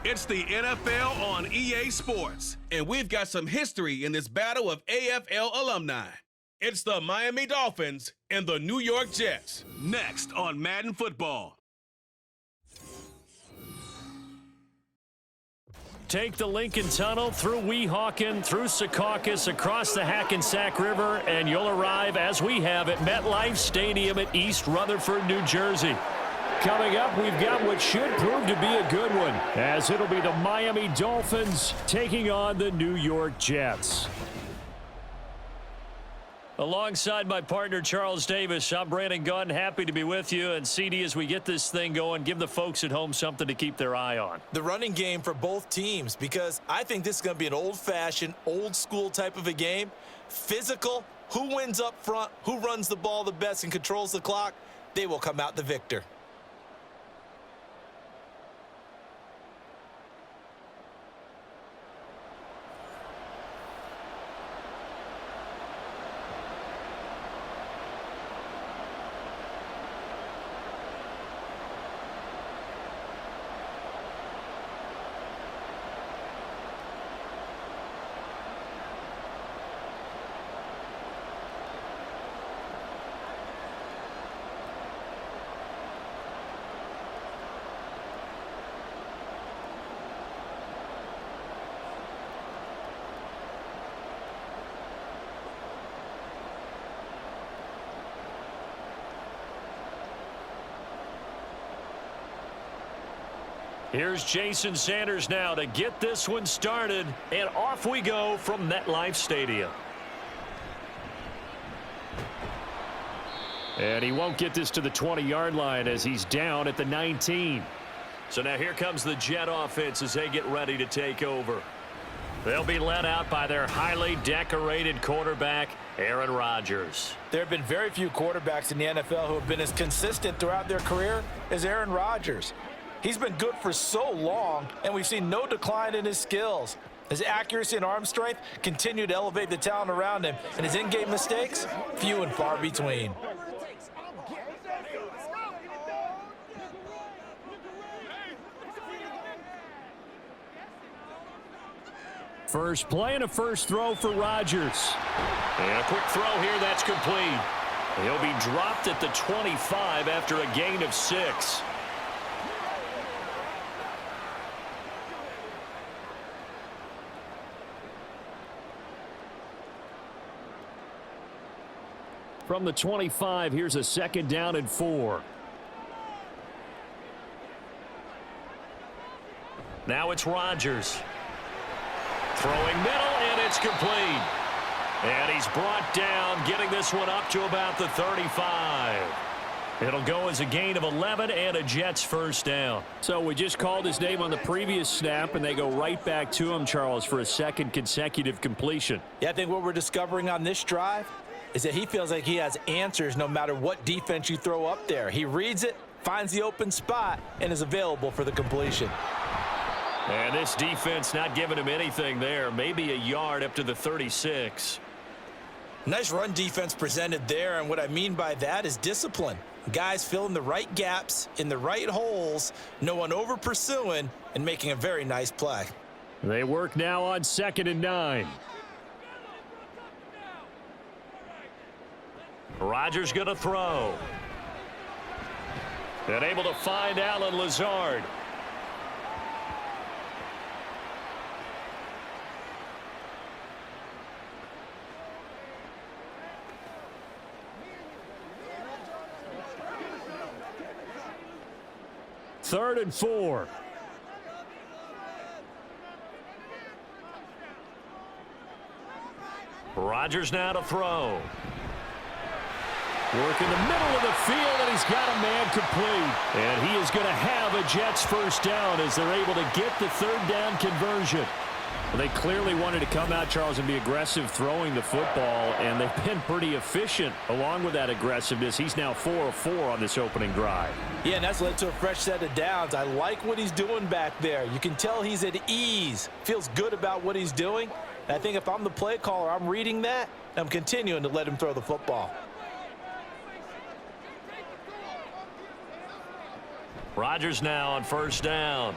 It's the NFL on EA Sports, and we've got some history in this battle of AFL alumni. It's the Miami Dolphins and the New York Jets. Next on Madden Football. Take the Lincoln Tunnel through Weehawken, through Secaucus, across the Hackensack River, and you'll arrive, as we have, at MetLife Stadium at East Rutherford, New Jersey. Coming up, we've got what should prove to be a good one, as it'll be the Miami Dolphins taking on the New York Jets. Alongside my partner, Charles Davis, I'm Brandon Gunn, happy to be with you. And CD, as we get this thing going, give the folks at home something to keep their eye on. The running game for both teams, because I think this is going to be an old-fashioned, old-school type of a game. Physical, who wins up front, who runs the ball the best and controls the clock, they will come out the victor. Here's Jason Sanders now to get this one started, and off we go from MetLife Stadium. And he won't get this to the 20-yard line as he's down at the 19. So now here comes the Jet offense as they get ready to take over. They'll be led out by their highly decorated quarterback, Aaron Rodgers. There have been very few quarterbacks in the NFL who have been as consistent throughout their career as Aaron Rodgers. He's been good for so long, and we've seen no decline in his skills. His accuracy and arm strength continue to elevate the talent around him, and his in-game mistakes, few and far between. First play and a first throw for Rodgers. And a quick throw here, that's complete. He'll be dropped at the 25 after a gain of 6. From the 25, here's a 2nd down and 4. Now it's Rodgers. Throwing middle, and it's complete. And he's brought down, getting this one up to about the 35. It'll go as a gain of 11 and a Jets first down. So we just called his name on the previous snap, and they go right back to him, Charles, for a 2nd consecutive completion. Yeah, I think what we're discovering on this drive is that he feels like he has answers no matter what defense you throw up there. He reads it, finds the open spot, and is available for the completion. And this defense not giving him anything there. Maybe a yard up to the 36. Nice run defense presented there, and what I mean by that is discipline. Guys filling the right gaps in the right holes, no one over pursuing, and making a very nice play. They work now on 2nd and 9. Rodgers going to throw. And able to find Allen Lazard. Third and 4. Rodgers now to throw. Work in the middle of the field, and he's got a man complete. And he is going to have a Jets first down as they're able to get the 3rd down conversion. Well, they clearly wanted to come out, Charles, and be aggressive throwing the football, and they've been pretty efficient along with that aggressiveness. He's now 4 of 4 on this opening drive. Yeah, and that's led to a fresh set of downs. I like what he's doing back there. You can tell he's at ease, feels good about what he's doing. And I think if I'm the play caller, I'm reading that, and I'm continuing to let him throw the football. Rodgers now on first down.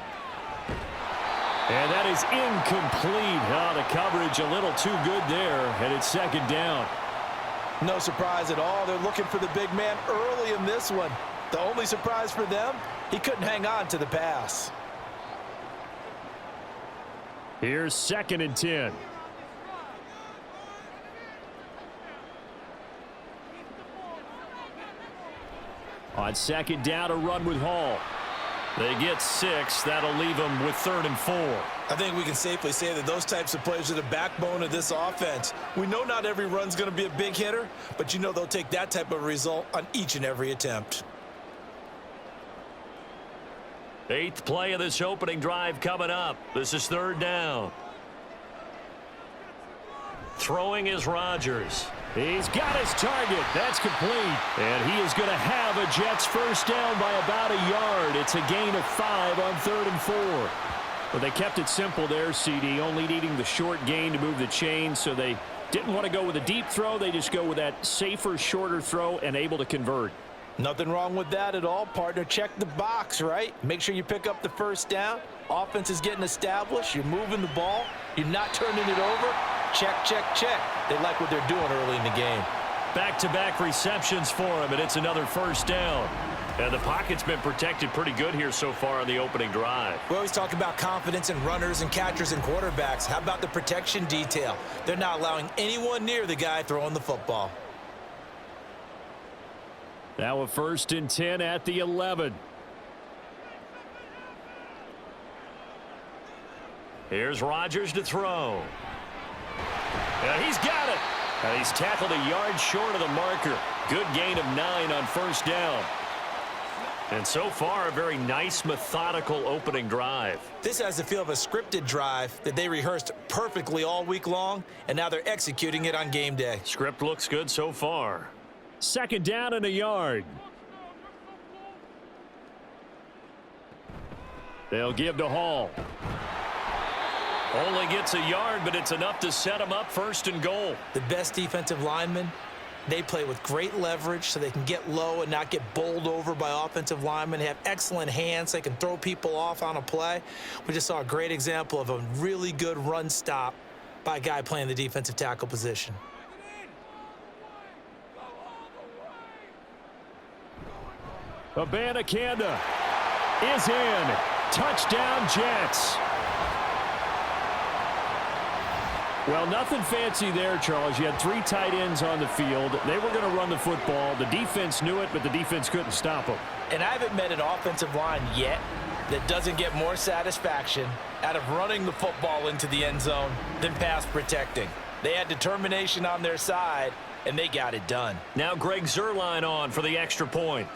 And that is incomplete. Oh, the coverage a little too good there, and it's second down. No surprise at all. They're looking for the big man early in this one. The only surprise for them, he couldn't hang on to the pass. Here's 2nd and 10. On 2nd down, a run with Hall. They get 6. That'll leave them with 3rd and 4. I think we can safely say that those types of players are the backbone of this offense. We know not every run's going to be a big hitter, but you know they'll take that type of result on each and every attempt. 8th play of this opening drive coming up. This is 3rd down. Throwing is Rodgers. He's got his target. That's complete. And he is going to have a Jets first down by about a yard. It's a gain of 5 on 3rd and 4. But they kept it simple there, CD, only needing the short gain to move the chains, so they didn't want to go with a deep throw. They just go with that safer, shorter throw and able to convert. Nothing wrong with that at all, partner. Check the box, right? Make sure you pick up the first down. Offense is getting established. You're moving the ball. You're not turning it over. Check, check, check. They like what they're doing early in the game. Back-to-back receptions for him, and it's another first down. And the pocket's been protected pretty good here so far on the opening drive. We always talk about confidence in runners and catchers and quarterbacks. How about the protection detail? They're not allowing anyone near the guy throwing the football. Now a 1st and 10 at the 11. Here's Rodgers to throw. And he's got it. And he's tackled a yard short of the marker. Good gain of 9 on first down. And so far, a very nice, methodical opening drive. This has the feel of a scripted drive that they rehearsed perfectly all week long, and now they're executing it on game day. Script looks good so far. 2nd down and a yard. They'll give to Hall. Only gets a yard, but it's enough to set him up 1st and goal. The best defensive linemen, they play with great leverage so they can get low and not get bowled over by offensive linemen. They have excellent hands. They can throw people off on a play. We just saw a great example of a really good run stop by a guy playing the defensive tackle position. Abanikanda is in. Touchdown, Jets. Well, nothing fancy there, Charles. You had 3 tight ends on the field. They were going to run the football. The defense knew it, but the defense couldn't stop them. And I haven't met an offensive line yet that doesn't get more satisfaction out of running the football into the end zone than pass protecting. They had determination on their side, and they got it done. Now Greg Zuerlein on for the extra point.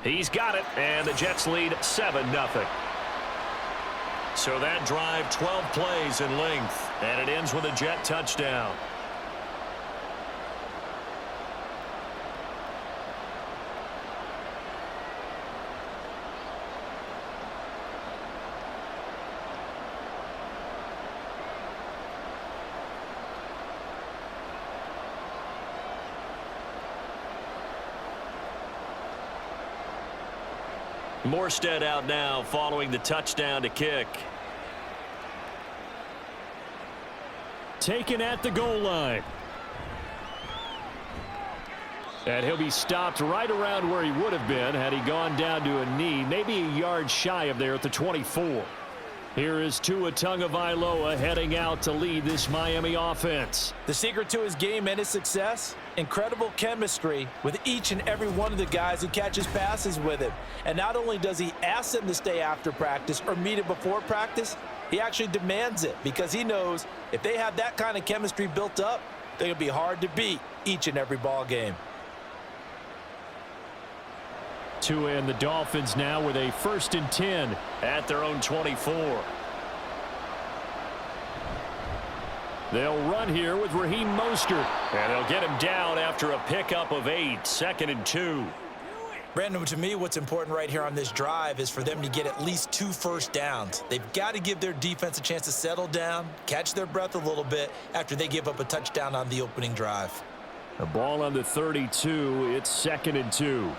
He's got it, and the Jets lead 7-0. So that drive, 12 plays in length, and it ends with a Jet touchdown. Morstead out now following the touchdown to kick. Taken at the goal line. And he'll be stopped right around where he would have been had he gone down to a knee, maybe a yard shy of there at the 24. Here is Tua Tagovailoa heading out to lead this Miami offense. The secret to his game and his success, incredible chemistry with each and every one of the guys who catches passes with him. And not only does he ask them to stay after practice or meet it before practice, he actually demands it because he knows if they have that kind of chemistry built up, they're going to be hard to beat each and every ball game. Tua and the Dolphins now with a 1st and 10 at their own 24. They'll run here with Raheem Mostert, and they'll get him down after a pickup of 8, 2nd and 2. Brandon, to me, what's important right here on this drive is for them to get at least 2 first downs. They've got to give their defense a chance to settle down, catch their breath a little bit after they give up a touchdown on the opening drive. The ball on the 32, it's 2nd and 2.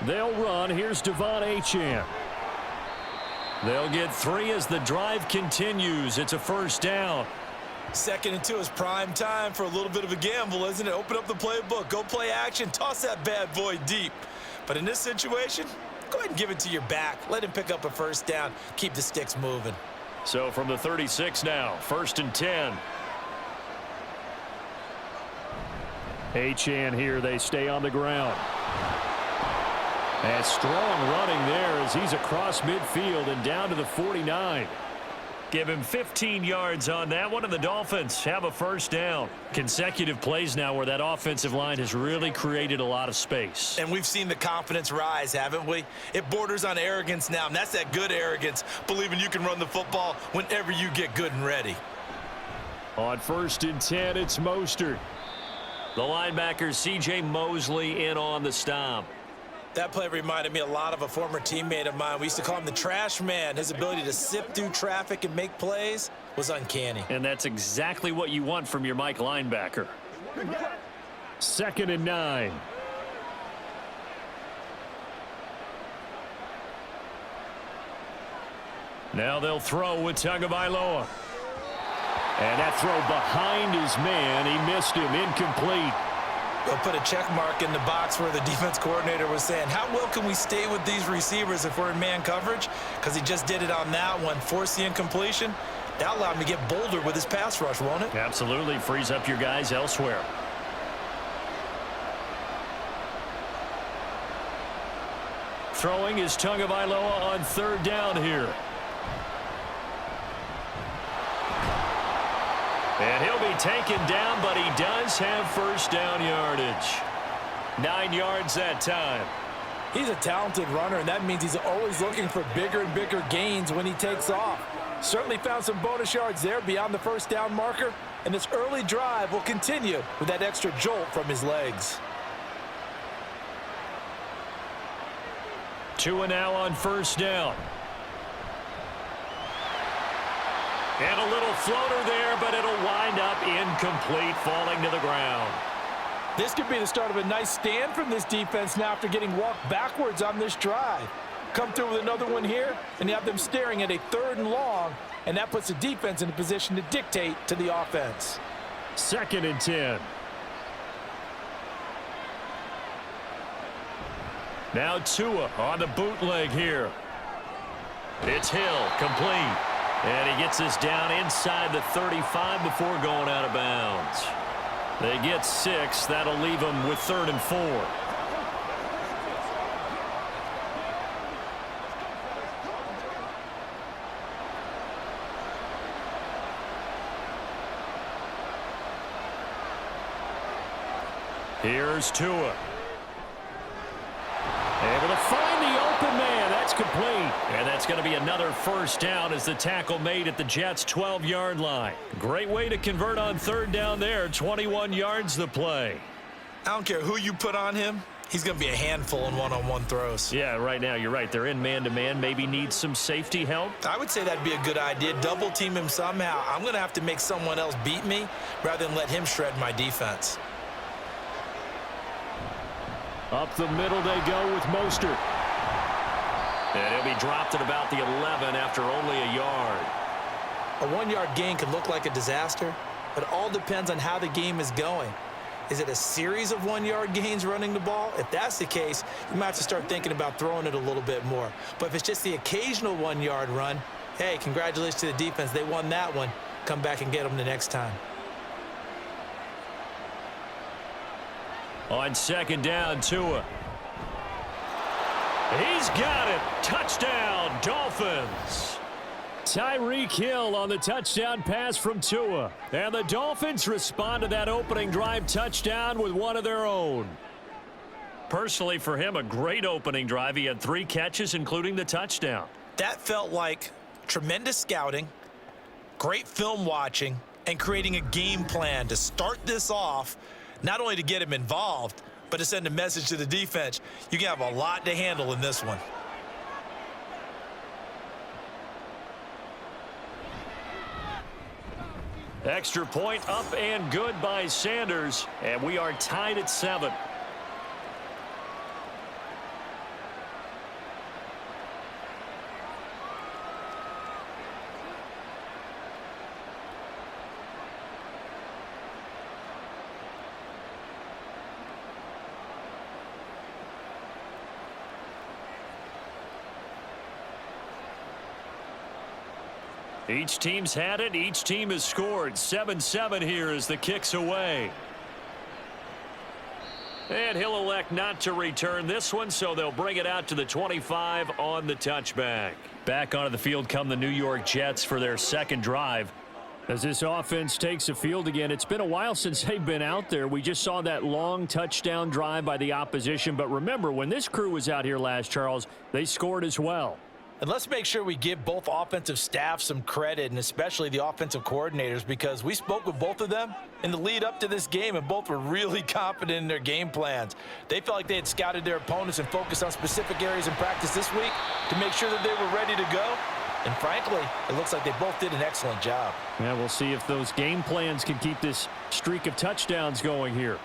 They'll run. Here's Devon Achane. They'll get 3 as the drive continues. It's a first down. 2nd and 2 is prime time for a little bit of a gamble, isn't it? Open up the playbook. Go play action. Toss that bad boy deep. But in this situation, go ahead and give it to your back. Let him pick up a first down. Keep the sticks moving. So from the 36 now, 1st and 10. Achane here. They stay on the ground. And strong running there as he's across midfield and down to the 49. Give him 15 yards on that one, and the Dolphins have a first down. Consecutive plays now where that offensive line has really created a lot of space. And we've seen the confidence rise, haven't we? It borders on arrogance now, and that's that good arrogance, believing you can run the football whenever you get good and ready. On 1st and 10, it's Mostert. The linebacker C.J. Mosley in on the stop. That play reminded me a lot of a former teammate of mine. We used to call him the trash man. His ability to sift through traffic and make plays was uncanny. And that's exactly what you want from your Mike linebacker. 2nd and 9. Now they'll throw with Tagovailoa. And that throw behind his man. He missed him. Incomplete. They'll put a check mark in the box where the defense coordinator was saying, how well can we stay with these receivers if we're in man coverage? Because he just did it on that one. Force the incompletion. That allowed him to get bolder with his pass rush, won't it? Absolutely. Frees up your guys elsewhere. Throwing is Tagovailoa on 3rd down here. And he'll be taken down, but he does have first down yardage. 9 yards that time. He's a talented runner, and that means he's always looking for bigger and bigger gains when he takes off. Certainly found some bonus yards there beyond the first down marker, and this early drive will continue with that extra jolt from his legs. Tua now on 1st down. And a little floater there, but it'll wind up incomplete, falling to the ground. This could be the start of a nice stand from this defense now after getting walked backwards on this drive. Come through with another one here, and you have them staring at a 3rd and long, and that puts the defense in a position to dictate to the offense. 2nd and 10. Now Tua on the bootleg here. It's Hill, complete. And he gets this down inside the 35 before going out of bounds. They get 6. That'll leave them with 3rd and 4. Here's Tua. Able to find the open man. That's complete. And that's going to be another first down as the tackle made at the Jets' 12-yard line. Great way to convert on 3rd down there. 21 yards the play. I don't care who you put on him. He's going to be a handful in one-on-one throws. Yeah, right now you're right. They're in man-to-man. Maybe needs some safety help. I would say that'd be a good idea. Double team him somehow. I'm going to have to make someone else beat me rather than let him shred my defense. Up the middle they go with Mostert. And he'll be dropped at about the 11 after only a yard. A 1-yard gain could look like a disaster, but it all depends on how the game is going. Is it a series of 1-yard gains running the ball? If that's the case, you might have to start thinking about throwing it a little bit more. But if it's just the occasional 1-yard run, hey, congratulations to the defense. They won that one. Come back and get them the next time. On 2nd down, Tua. He's got it. Touchdown, Dolphins. Tyreek Hill on the touchdown pass from Tua. And the Dolphins respond to that opening drive touchdown with one of their own. Personally, for him, a great opening drive. He had 3 catches, including the touchdown. That felt like tremendous scouting, great film watching, and creating a game plan to start this off, not only to get him involved, but to send a message to the defense. You can have a lot to handle in this one. Extra point up and good by Sanders, and we are tied at 7. Each team's had it. Each team has scored. 7-7 here as the kick's away. And he'll elect not to return this one, so they'll bring it out to the 25 on the touchback. Back onto the field come the New York Jets for their second drive. As this offense takes the field again, it's been a while since they've been out there. We just saw that long touchdown drive by the opposition. But remember, when this crew was out here last, Charles, they scored as well. And let's make sure we give both offensive staffs some credit, and especially the offensive coordinators, because we spoke with both of them in the lead up to this game, and both were really confident in their game plans. They felt like they had scouted their opponents and focused on specific areas in practice this week to make sure that they were ready to go. And frankly, it looks like they both did an excellent job. Yeah, we'll see if those game plans can keep this streak of touchdowns going here.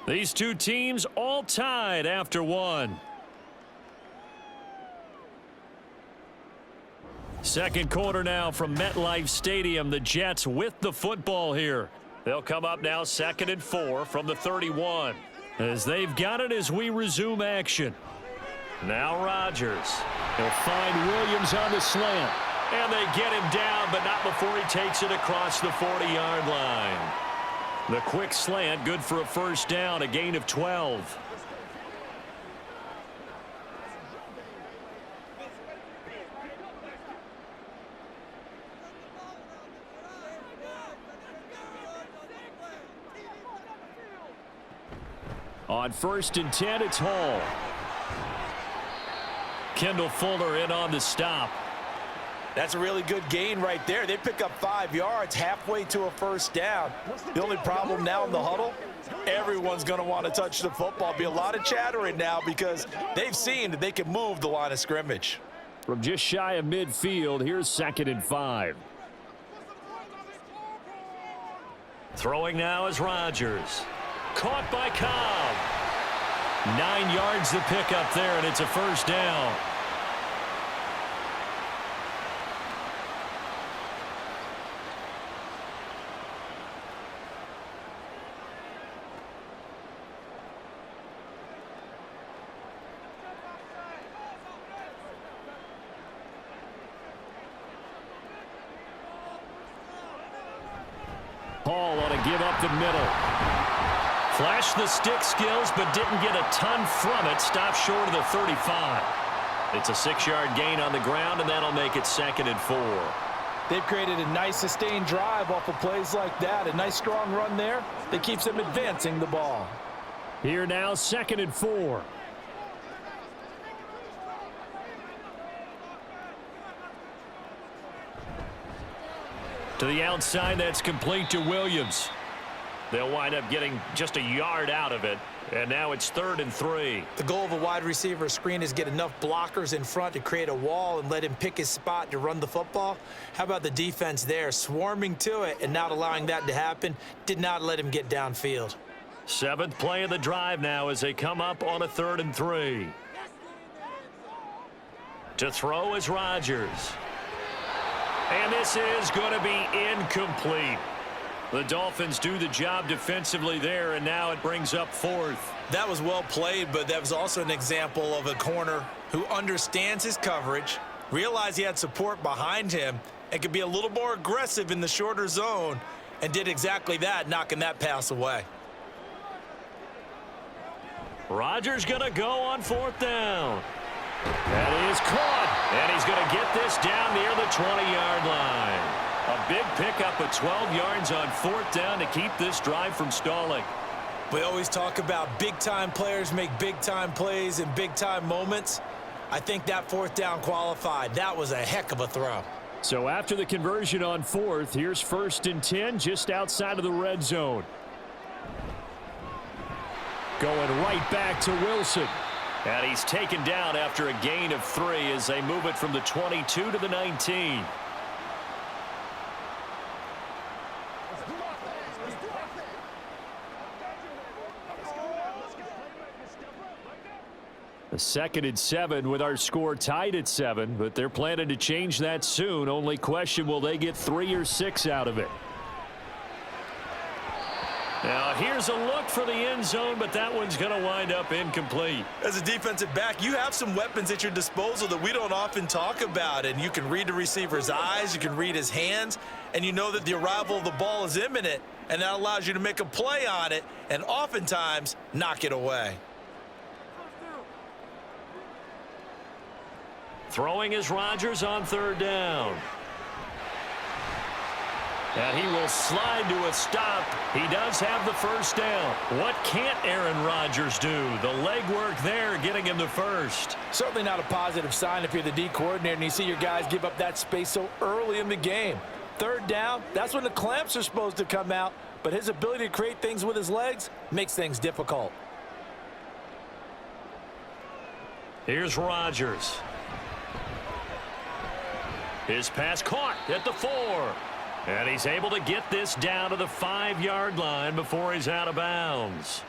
These two teams all tied after one. Second quarter now from MetLife Stadium. The Jets with the football here. They'll come up now 2nd and 4 from the 31. As they've got it as we resume action. Now Rodgers. He'll find Williams on the slant. And they get him down, but not before he takes it across the 40-yard line. The quick slant, good for a first down, a gain of 12. On 1st and 10, it's Hall. Kendall Fuller in on the stop. That's a really good gain right there. They pick up 5 yards halfway to a first down. The only problem now in the huddle, everyone's going to want to touch the football. Be a lot of chattering now because they've seen that they can move the line of scrimmage. From just shy of midfield, here's 2nd and 5. Throwing now is Rodgers. Caught by Cobb. 9 yards to pick up there, and it's a first down. Hall ought to give up the middle. Flashed the stick skills, but didn't get a ton from it. Stopped short of the 35. It's a 6-yard gain on the ground, and that'll make it 2nd and 4. They've created a nice sustained drive off of plays like that. A nice strong run there that keeps them advancing the ball. Here now, 2nd and 4. To the outside, that's complete to Williams. They'll wind up getting just a yard out of it. And now it's 3rd and 3. The goal of a wide receiver screen is get enough blockers in front to create a wall and let him pick his spot to run the football. How about the defense there, swarming to it and not allowing that to happen? Did not let him get downfield. 7th play of the drive now as they come up on a 3rd and 3. To throw is Rodgers. And this is going to be incomplete. The Dolphins do the job defensively there, and now it brings up 4th. That was well played, but that was also an example of a corner who understands his coverage, realized he had support behind him, and could be a little more aggressive in the shorter zone, and did exactly that, knocking that pass away. Rodgers going to go on 4th down. That is caught, and he's going to get this down near the 20-yard line. A big pickup of 12 yards on 4th down to keep this drive from stalling. We always talk about big-time players make big-time plays in big-time moments. I think that 4th down qualified. That was a heck of a throw. So after the conversion on 4th, here's 1st and 10 just outside of the red zone. Going right back to Wilson. And he's taken down after a gain of 3 as they move it from the 22 to the 19. A 2nd and 7 with our score tied at 7, but they're planning to change that soon. Only question, will they get 3 or 6 out of it? Now here's a look for the end zone, but that one's going to wind up incomplete. As a defensive back, you have some weapons at your disposal that we don't often talk about, and you can read the receiver's eyes, you can read his hands, and you know that the arrival of the ball is imminent, and that allows you to make a play on it and oftentimes knock it away. Throwing is Rodgers on third down. And he will slide to a stop. He does have the first down. What can't Aaron Rodgers do? The legwork there getting him the first. Certainly not a positive sign if you're the D coordinator and you see your guys give up that space so early in the game. Third down, that's when the clamps are supposed to come out, but his ability to create things with his legs makes things difficult. Here's Rodgers. His pass caught at the 4. And he's able to get this down to the 5-yard line before he's out of bounds.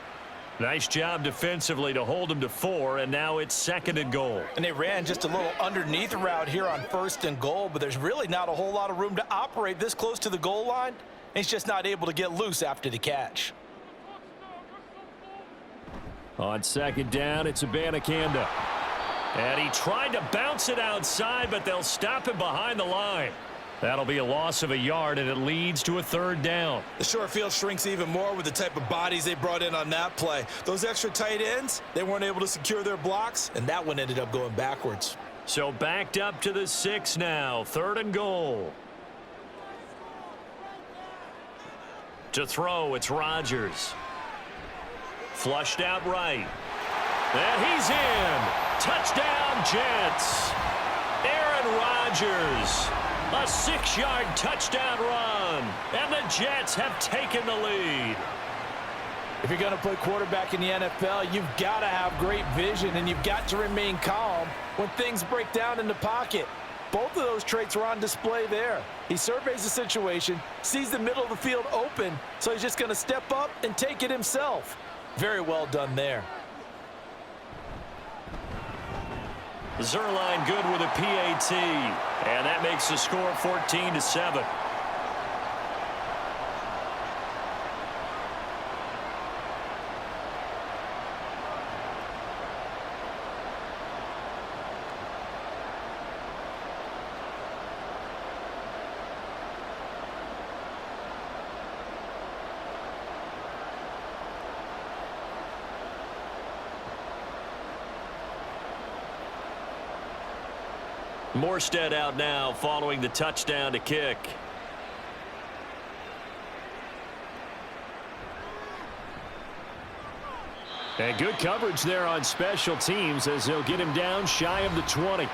Nice job defensively to hold him to 4, and now it's 2nd and goal. And they ran just a little underneath route here on 1st and goal, but there's really not a whole lot of room to operate this close to the goal line. He's just not able to get loose after the catch. On 2nd down, it's Abanikanda. And he tried to bounce it outside, but they'll stop him behind the line. That'll be a loss of a yard, and it leads to a 3rd down. The short field shrinks even more with the type of bodies they brought in on that play. Those extra tight ends, they weren't able to secure their blocks, and that one ended up going backwards. So backed up to the 6 now, 3rd and goal. To throw, it's Rodgers. Flushed out right. And he's in. Touchdown, Jets. Aaron Rodgers. A 6-yard touchdown run, and the Jets have taken the lead. If you're going to play quarterback in the NFL, you've got to have great vision, and you've got to remain calm when things break down in the pocket. Both of those traits are on display there. He surveys the situation, sees the middle of the field open, so he's just going to step up and take it himself. Very well done there. Zerline good with a PAT, and that makes the score 14-7. Morstead out now following the touchdown to kick. And good coverage there on special teams as they'll get him down shy of the 20.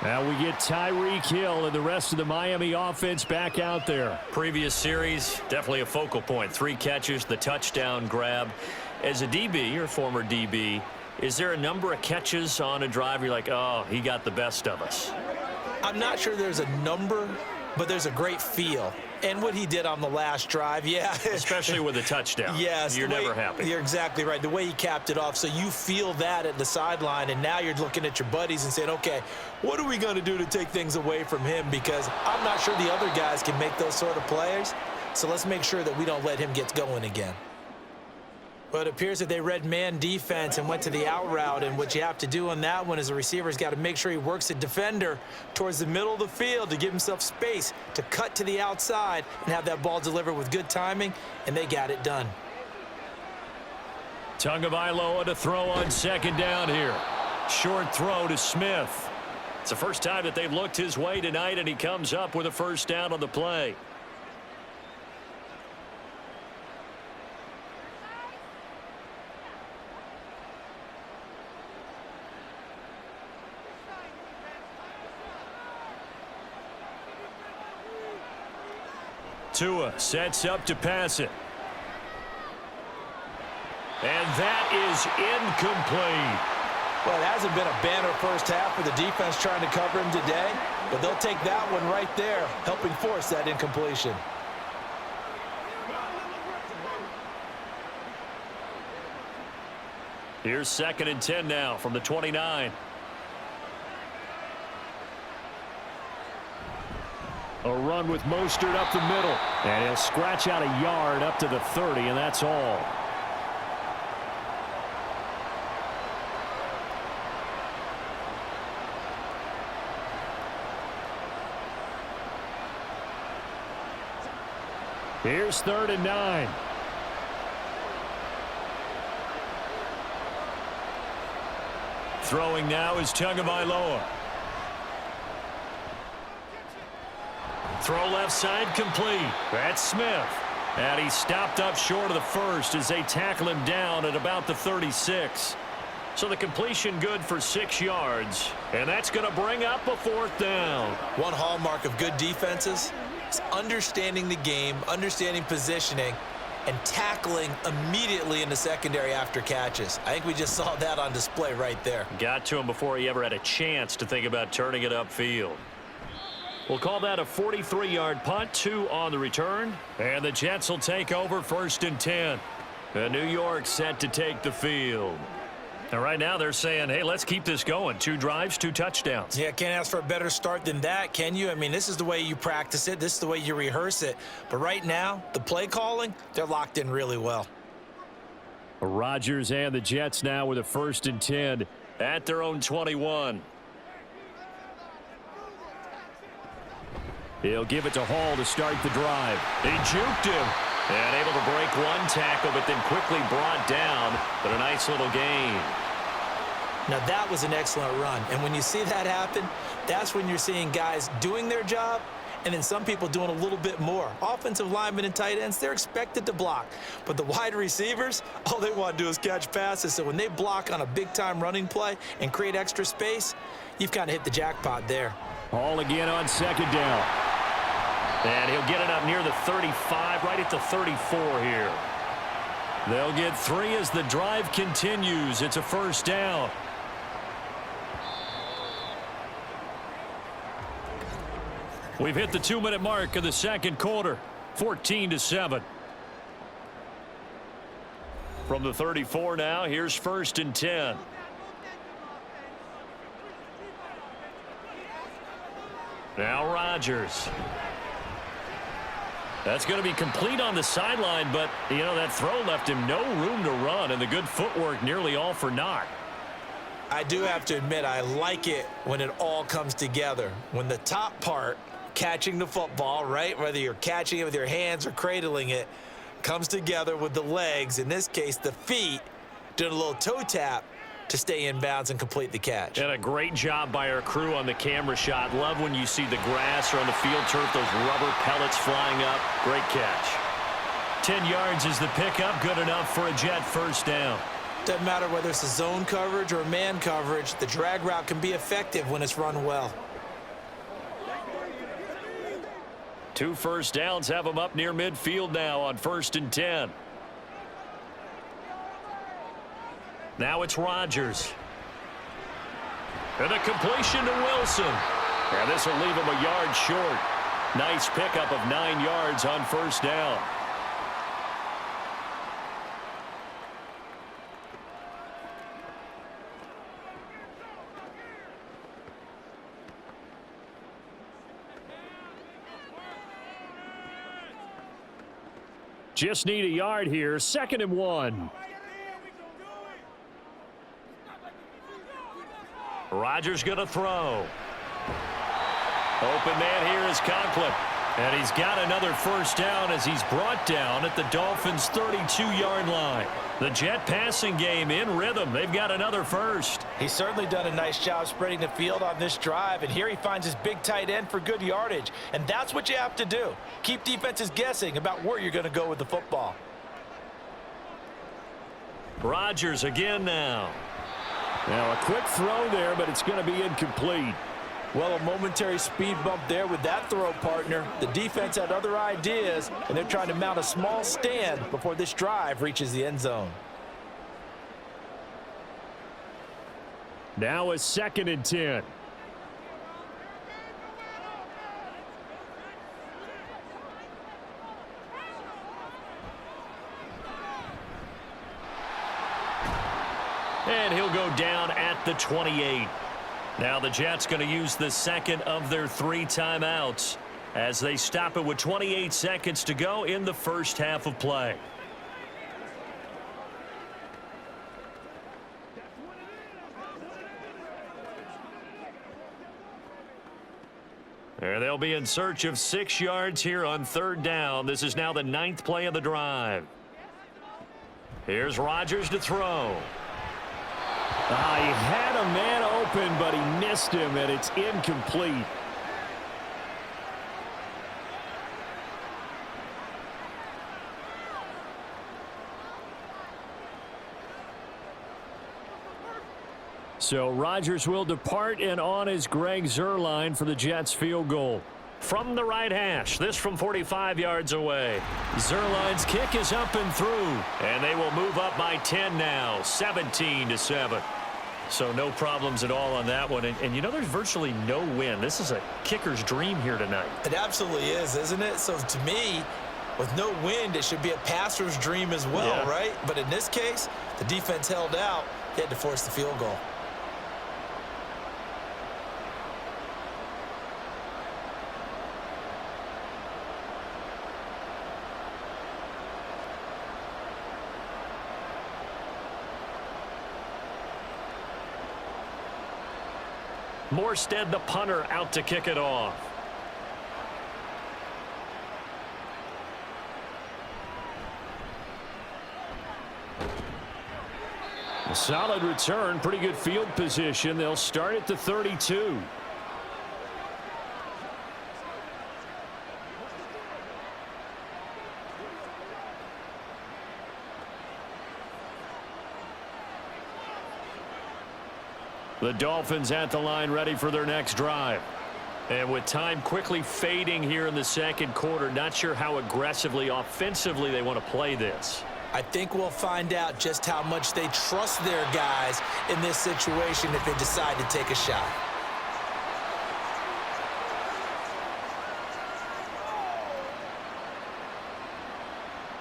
Now we get Tyreek Hill and the rest of the Miami offense back out there. Previous series, definitely a focal point. 3 catches, the touchdown grab. As a DB, or former DB, is there a number of catches on a drive you're like, oh, he got the best of us? I'm not sure there's a number, but there's a great feel. And what he did on the last drive, yeah. Especially with a touchdown. Yes. You're never happy. You're exactly right. The way he capped it off, so you feel that at the sideline, and now you're looking at your buddies and saying, okay, what are we going to do to take things away from him? Because I'm not sure the other guys can make those sort of plays. So let's make sure that we don't let him get going again. Well, it appears that they read man defense and went to the out route, and what you have to do on that one is the receiver's got to make sure he works the defender towards the middle of the field to give himself space to cut to the outside and have that ball delivered with good timing, and they got it done. Tagovailoa to throw on 2nd down here. Short throw to Smith. It's the first time that they've looked his way tonight, and he comes up with a 1st down on the play. Tua sets up to pass it. And that is incomplete. Well, it hasn't been a banner first half for the defense trying to cover him today, but they'll take that one right there, helping force that incompletion. Here's 2nd and 10 now from the 29. A run with Mostert up the middle. And he'll scratch out a yard up to the 30, and that's all. Here's 3rd and 9. Throwing now is Tagovailoa. Throw left side complete. That's Smith. And he stopped up short of the first as they tackle him down at about the 36. So the completion good for 6 yards. And that's going to bring up a 4th down. One hallmark of good defenses is understanding the game, understanding positioning, and tackling immediately in the secondary after catches. I think we just saw that on display right there. Got to him before he ever had a chance to think about turning it upfield. We'll call that a 43-yard punt, 2 on the return. And the Jets will take over 1st and 10. And New York set to take the field. And right now they're saying, hey, let's keep this going. 2 drives, 2 touchdowns. Yeah, can't ask for a better start than that, can you? I mean, this is the way you practice it. This is the way you rehearse it. But right now, the play calling, they're locked in really well. Rodgers and the Jets now with a 1st and 10 at their own 21. He'll give it to Hall to start the drive. He juked him. And able to break 1 tackle, but then quickly brought down. But a nice little gain. Now, that was an excellent run. And when you see that happen, that's when you're seeing guys doing their job and then some people doing a little bit more. Offensive linemen and tight ends, they're expected to block. But the wide receivers, all they want to do is catch passes. So when they block on a big-time running play and create extra space, you've kind of hit the jackpot there. Hall again on 2nd down. And he'll get it up near the 35, right at the 34 here. They'll get 3 as the drive continues. It's a 1st down. We've hit the 2-minute mark of the 2nd quarter. 14-7. From the 34 now, here's 1st and 10. Now Rodgers. That's going to be complete on the sideline, but, you know, that throw left him no room to run, and the good footwork nearly all for naught. I do have to admit, I like it when it all comes together. When the top part, catching the football, right, whether you're catching it with your hands or cradling it, comes together with the legs, in this case the feet, doing a little toe tap to stay in bounds and complete the catch. And a great job by our crew on the camera shot. Love when you see the grass or on the field turf, those rubber pellets flying up. Great catch. 10 yards is the pickup, good enough for a Jet 1st down. Doesn't matter whether it's a zone coverage or a man coverage, the drag route can be effective when it's run well. 2 first downs have them up near midfield now on 1st and 10. Now it's Rodgers. And a completion to Wilson. And this will leave him a yard short. Nice pickup of 9 yards on 1st down. Just need a yard here. 2nd and 1. Rodgers going to throw. Open man here is Conklin. And he's got another 1st down as he's brought down at the Dolphins' 32-yard line. The Jet passing game in rhythm. They've got another 1st. He's certainly done a nice job spreading the field on this drive, and here he finds his big tight end for good yardage. And that's what you have to do. Keep defenses guessing about where you're going to go with the football. Rodgers again now. Now a quick throw there, but it's going to be incomplete. Well, a momentary speed bump there with that throw, partner. The defense had other ideas, and they're trying to mount a small stand before this drive reaches the end zone. Now a 2nd and 10. And he'll go down at the 28. Now the Jets going to use the 2nd of their 3 timeouts. as they stop it with 28 seconds to go in the first half of play. And they'll be in search of 6 yards here on third down. This is now the 9th play of the drive. Here's Rodgers to throw. He had a man open, but he missed him, and it's incomplete. So Rodgers will depart, and on is Greg Zuerlein for the Jets field goal. From the right hash, this from 45 yards away. Zuerlein's kick is up and through. And they will move up by 10 now, 17-7. So no problems at all on that one. And you know, there's virtually no wind. This is a kicker's dream here tonight. It absolutely is, isn't it? So to me, with no wind, it should be a passer's dream as well, right? But in this case, the defense held out. They had to force the field goal. Morstead, the punter, out to kick it off. A solid return, pretty good field position. They'll start at the 32. The Dolphins at the line, ready for their next drive. And with time quickly fading here in the second quarter, not sure how aggressively, offensively they want to play this. I think we'll find out just how much they trust their guys in this situation if they decide to take a shot.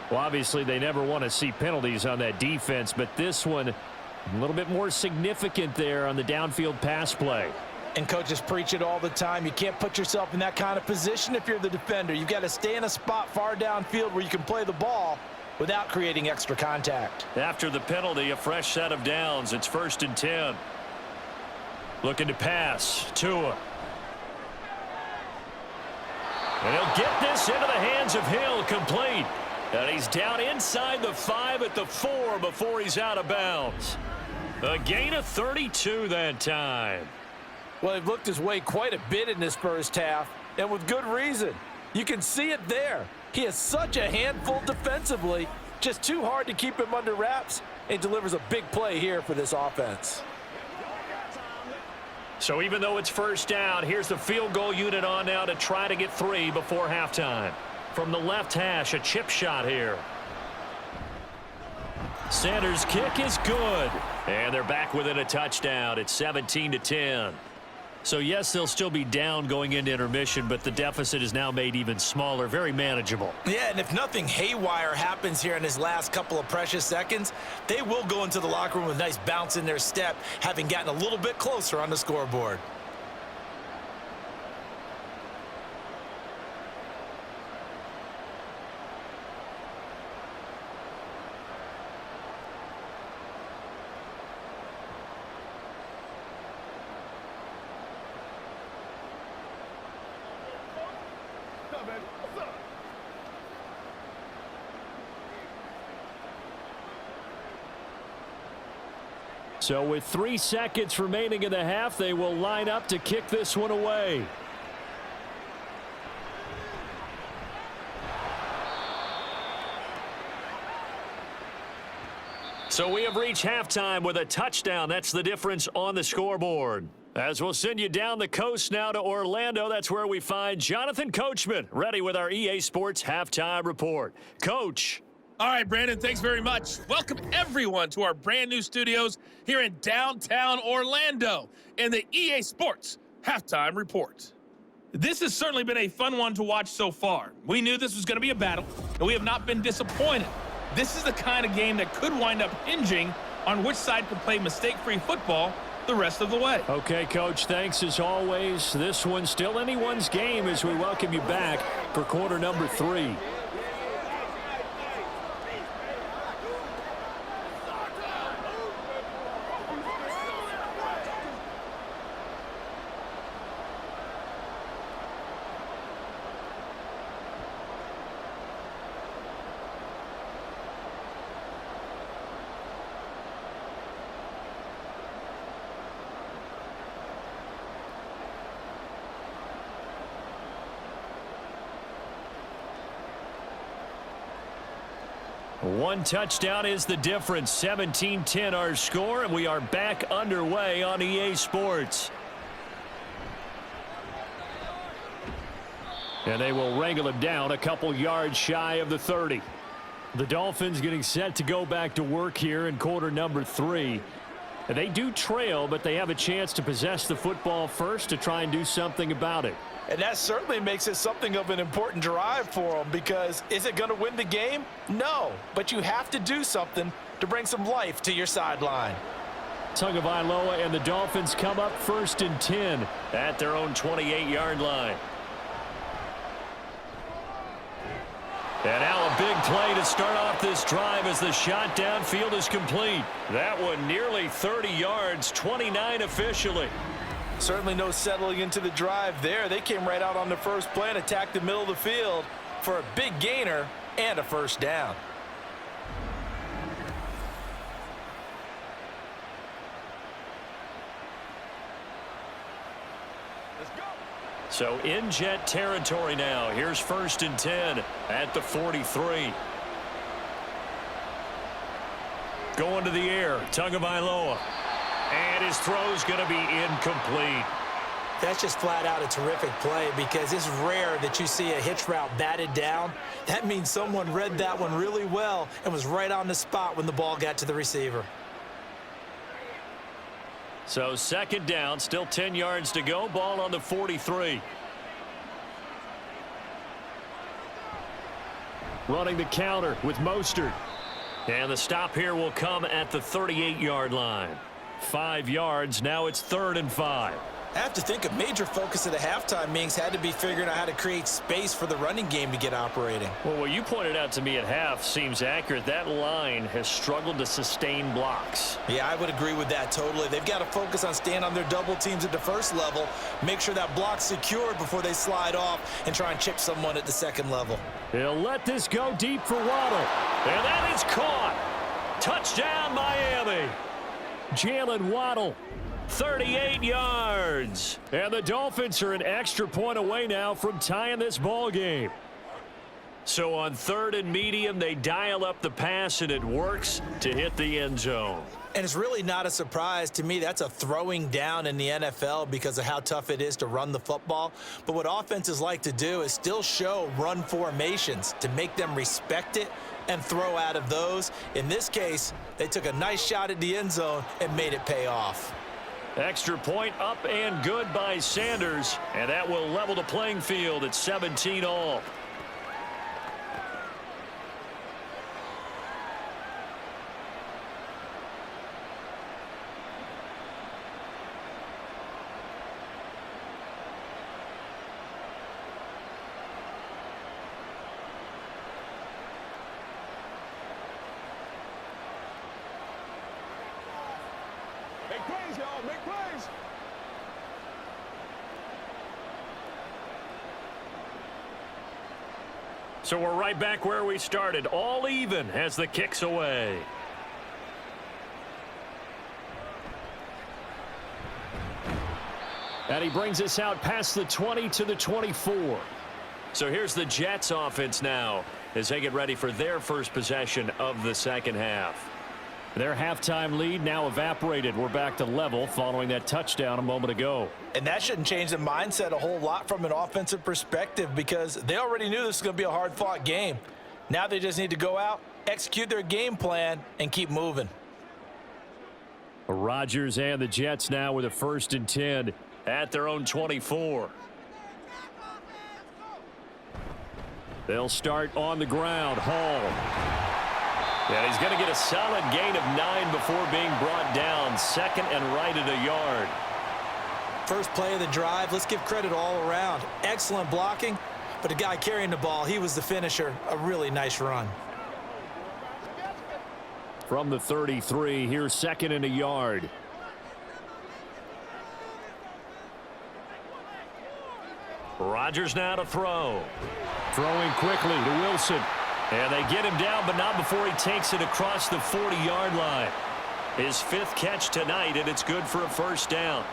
Well, obviously, they never want to see penalties on that defense, but this one a little bit more significant there on the downfield pass play. And coaches preach it all the time. You can't put yourself in that kind of position if you're the defender. You've got to stay in a spot far downfield where you can play the ball without creating extra contact. After the penalty, a fresh set of downs. It's 1st and 10. Looking to pass. Tua. And he'll get this into the hands of Hill, complete. And he's down inside the 5 at the 4 before he's out of bounds. A gain of 32 that time. Well, they've looked his way quite a bit in this first half, and with good reason. You can see it there. He is such a handful defensively, just too hard to keep him under wraps, and delivers a big play here for this offense. So even though it's first down, here's the field goal unit on now to try to get 3 before halftime. From the left hash, a chip shot here. Sanders' kick is good. And they're back within a touchdown. It's 17-10. So, yes, they'll still be down going into intermission, but the deficit is now made even smaller, very manageable. Yeah, and if nothing haywire happens here in his last couple of precious seconds, they will go into the locker room with a nice bounce in their step, having gotten a little bit closer on the scoreboard. So with 3 seconds remaining in the half, they will line up to kick this one away. So we have reached halftime with a touchdown. That's the difference on the scoreboard. As we'll send you down the coast now to Orlando, that's where we find Jonathan Coachman, ready with our EA Sports Halftime Report. Coach. All right, Brandon, thanks very much. Welcome, everyone, to our brand new studios here in downtown Orlando in the EA Sports Halftime Report. This has certainly been a fun one to watch so far. We knew this was going to be a battle, and we have not been disappointed. This is the kind of game that could wind up hinging on which side could play mistake-free football the rest of the way. Okay, Coach, thanks as always. This one's still anyone's game as we welcome you back for quarter number 3. One touchdown is the difference. 17-10 our score, and we are back underway on EA Sports. And they will wrangle him down a couple yards shy of the 30. The Dolphins getting set to go back to work here in quarter number 3. And they do trail, but they have a chance to possess the football first to try and do something about it. And that certainly makes it something of an important drive for them, because is it going to win the game? No, but you have to do something to bring some life to your sideline. Tagovailoa and the Dolphins come up 1st and 10 at their own 28-yard line. And now a big play to start off this drive as the shot downfield is complete. That one nearly 30 yards, 29 officially. Certainly no settling into the drive there. They came right out on the first play and attacked the middle of the field for a big gainer and a first down. So in jet territory now. Here's 1st and 10 at the 43. Going to the air, Tagovailoa. And his throw's going to be incomplete. That's just flat out a terrific play, because it's rare that you see a hitch route batted down. That means someone read that one really well and was right on the spot when the ball got to the receiver. So 2nd down, still 10 yards to go. Ball on the 43. Running the counter with Mostert. And the stop here will come at the 38-yard line. 5 yards. Now it's 3rd and 5. I have to think a major focus of the halftime meetings had to be figuring out how to create space for the running game to get operating. Well, what you pointed out to me at half seems accurate. That line has struggled to sustain blocks. Yeah, I would agree with that totally. They've got to focus on staying on their double teams at the first level, make sure that block's secured before they slide off and try and chip someone at the second level. He'll let this go deep for Waddle. And that is caught. Touchdown, Miami. Jalen Waddle, 38 yards. And the Dolphins are an extra point away now from tying this ball game. So on 3rd and medium, they dial up the pass, and it works to hit the end zone. And it's really not a surprise to me. That's a throwing down in the NFL because of how tough it is to run the football. But what offenses like to do is still show run formations to make them respect it and throw out of those. In this case, they took a nice shot at the end zone and made it pay off. Extra point up and good by Sanders, and that will level the playing field at 17 all. Make plays, y'all. Make plays. So we're right back where we started, all even as the kick's away. And he brings us out past the 20 to the 24. So here's the Jets offense now as they get ready for their first possession of the second half. Their halftime lead now evaporated. We're back to level following that touchdown a moment ago. And that shouldn't change the mindset a whole lot from an offensive perspective, because they already knew this was going to be a hard-fought game. Now they just need to go out, execute their game plan, and keep moving. Rodgers and the Jets now with a 1st and 10 at their own 24. They'll start on the ground. Hall. Yeah, he's going to get a solid gain of 9 before being brought down. Second and right at a yard. First play of the drive, let's give credit all around. Excellent blocking, but the guy carrying the ball, he was the finisher. A really nice run. From the 33, here's second and a yard. Rodgers now to throw. Throwing quickly to Wilson. And they get him down, but not before he takes it across the 40-yard line. His 5th catch tonight, and it's good for a first down.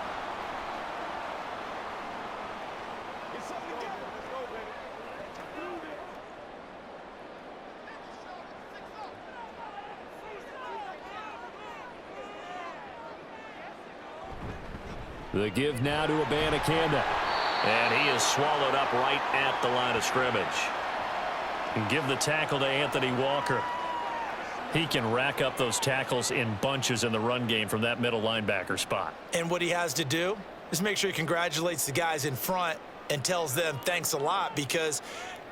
The give now to Abanikanda. And he is swallowed up right at the line of scrimmage. And give the tackle to Anthony Walker. He can rack up those tackles in bunches in the run game from that middle linebacker spot. And what he has to do is make sure he congratulates the guys in front and tells them thanks a lot, because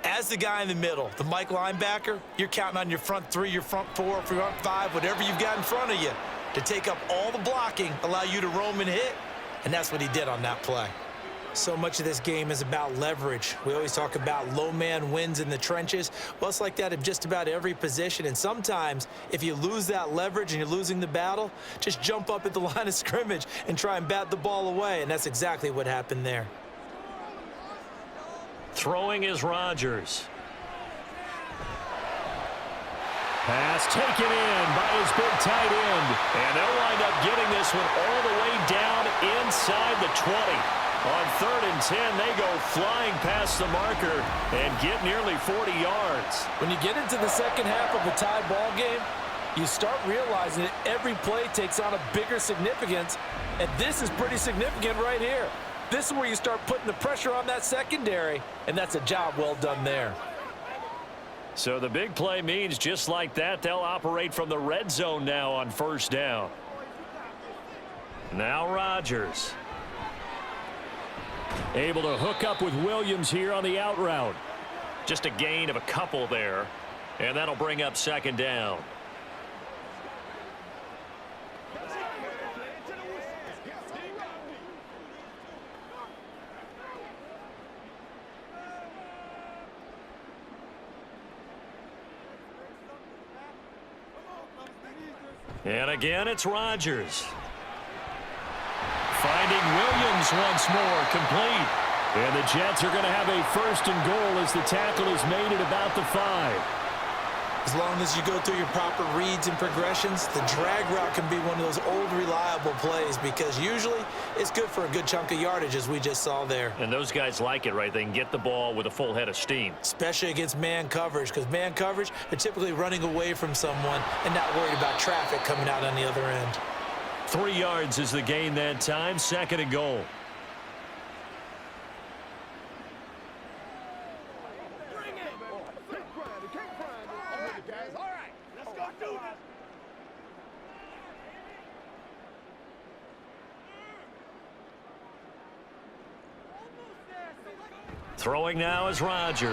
as the guy in the middle, the Mike linebacker, you're counting on your front 3, your front 4, front 5, whatever you've got in front of you to take up all the blocking, allow you to roam and hit. And that's what he did on that play. So much of this game is about leverage. We always talk about low man wins in the trenches. Well, it's like that in just about every position. And sometimes, if you lose that leverage and you're losing the battle, just jump up at the line of scrimmage and try and bat the ball away. And that's exactly what happened there. Throwing is Rodgers. Pass taken in by his big tight end. And they'll wind up getting this one all the way down inside the 20. On 3rd and 10, they go flying past the marker and get nearly 40 yards. When you get into the second half of a tied ball game, you start realizing that every play takes on a bigger significance, and this is pretty significant right here. This is where you start putting the pressure on that secondary, and that's a job well done there. So the big play means just like that, they'll operate from the red zone now on first down. Now Rodgers. Able to hook up with Williams here on the out route. Just a gain of a couple there, and that'll bring up second down. And again, it's Rodgers. Finding Williams once more, complete. And the Jets are going to have a first and goal as the tackle is made at about the 5. As long as you go through your proper reads and progressions, the drag route can be one of those old reliable plays, because usually it's good for a good chunk of yardage, as we just saw there. And those guys like it, right? They can get the ball with a full head of steam. Especially against man coverage, because man coverage, they're typically running away from someone and not worried about traffic coming out on the other end. 3 yards is the gain that time. Second and goal. Throwing now is Rodgers.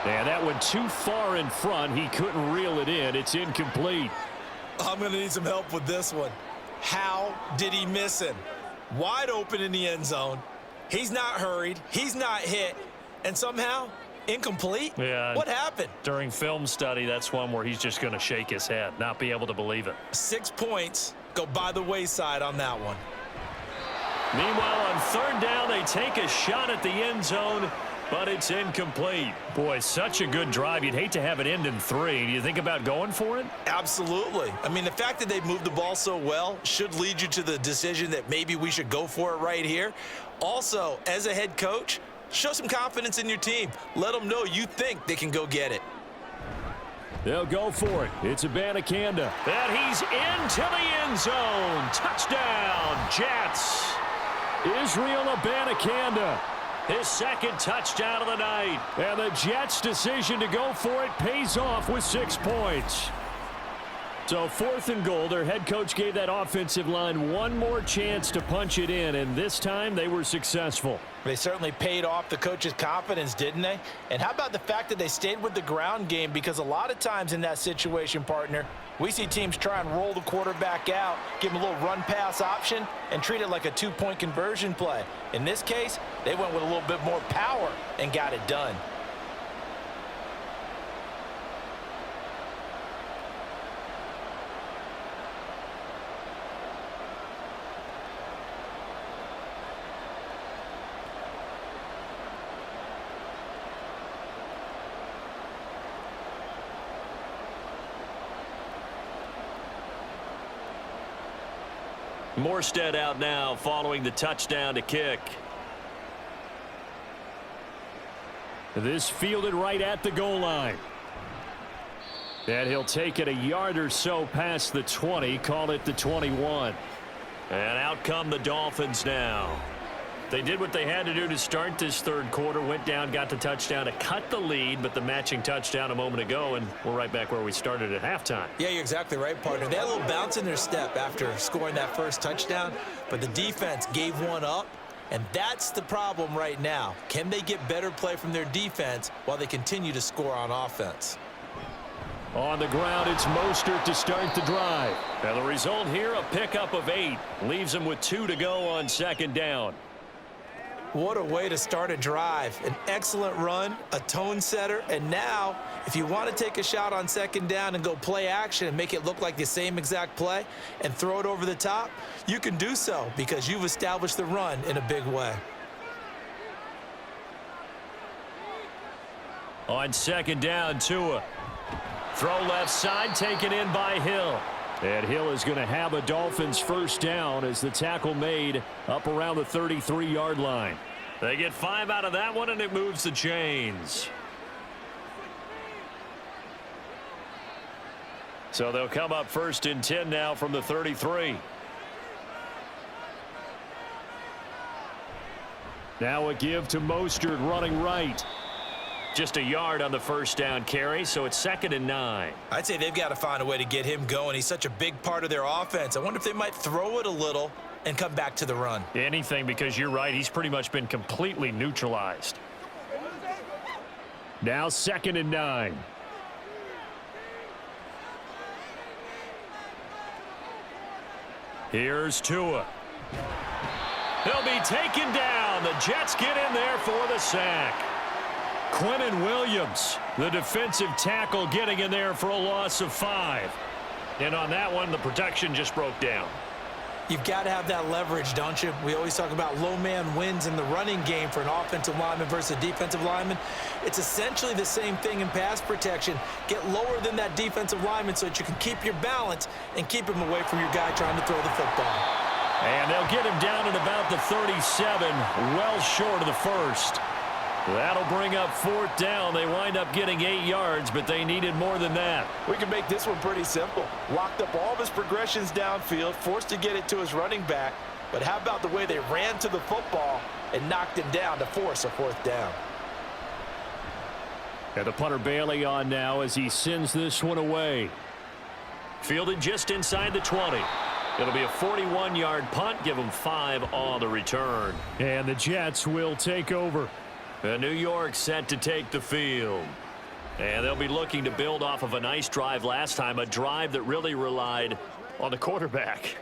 And that went too far in front. He couldn't reel it in. It's incomplete. I'm going to need some help with this one. How did he miss him? Wide open in the end zone. He's not hurried. He's not hit. And somehow, incomplete? Yeah. What happened? During film study, that's one where he's just going to shake his head, not be able to believe it. 6 points go by the wayside on that one. Meanwhile, on third down, they take a shot at the end zone, but it's incomplete. Boy, such a good drive. You'd hate to have it end in 3. Do you think about going for it? Absolutely. I mean, the fact that they moved the ball so well should lead you to the decision that maybe we should go for it right here. Also, as a head coach, show some confidence in your team. Let them know you think they can go get it. They'll go for it. It's Abanikanda. And he's into the end zone. Touchdown, Jets. Israel Abanikanda. His second touchdown of the night. And the Jets' decision to go for it pays off with 6 points. So 4th and goal. Their head coach gave that offensive line one more chance to punch it in, and this time they were successful. They certainly paid off the coach's confidence, didn't they? And how about the fact that they stayed with the ground game? Because a lot of times in that situation, partner, we see teams try and roll the quarterback out, give him a little run-pass option, and treat it like a 2-point conversion play. In this case, they went with a little bit more power and got it done. Morstead out now following the touchdown to kick. This fielded right at the goal line. And he'll take it a yard or so past the 20, call it the 21. And out come the Dolphins now. They did what they had to do to start this third quarter, went down, got the touchdown to cut the lead, but the matching touchdown a moment ago, and we're right back where we started at halftime. Yeah, you're exactly right, partner. They had a little bounce in their step after scoring that first touchdown, but the defense gave one up, and that's the problem right now. Can they get better play from their defense while they continue to score on offense? On the ground, it's Mostert to start the drive. Now the result here, a pickup of 8. Leaves them with 2 to go on second down. What a way to start a drive. An excellent run, a tone setter, and now if you want to take a shot on second down and go play action and make it look like the same exact play and throw it over the top, you can do so because you've established the run in a big way. On second down, Tua. Throw left side, taken in by Hill. And Hill is going to have a Dolphins first down as the tackle made up around the 33-yard line. They get 5 out of that one, and it moves the chains. So they'll come up first and 10 now from the 33. Now a give to Mostert running right. Just a yard on the first down carry, so it's 2nd and 9. I'd say they've got to find a way to get him going. He's such a big part of their offense. I wonder if they might throw it a little and come back to the run. Anything, because you're right, he's pretty much been completely neutralized. Now 2nd and 9. Here's Tua. He'll be taken down. The Jets get in there for the sack. Quinnen Williams, the defensive tackle, getting in there for a loss of 5. And on that one, the protection just broke down. You've got to have that leverage, don't you? We always talk about low man wins in the running game for an offensive lineman versus a defensive lineman. It's essentially the same thing in pass protection. Get lower than that defensive lineman so that you can keep your balance and keep him away from your guy trying to throw the football. And they'll get him down at about the 37, well short of the first. That'll bring up 4th down. They wind up getting 8 yards, but they needed more than that. We can make this one pretty simple. Locked up all of his progressions downfield, forced to get it to his running back. But how about the way they ran to the football and knocked him down to force a 4th down? And the punter Bailey on now as he sends this one away. Fielded just inside the 20. It'll be a 41-yard punt. Give them 5 on the return. And the Jets will take over. New York set to take the field. And they'll be looking to build off of a nice drive last time, a drive that really relied on the quarterback.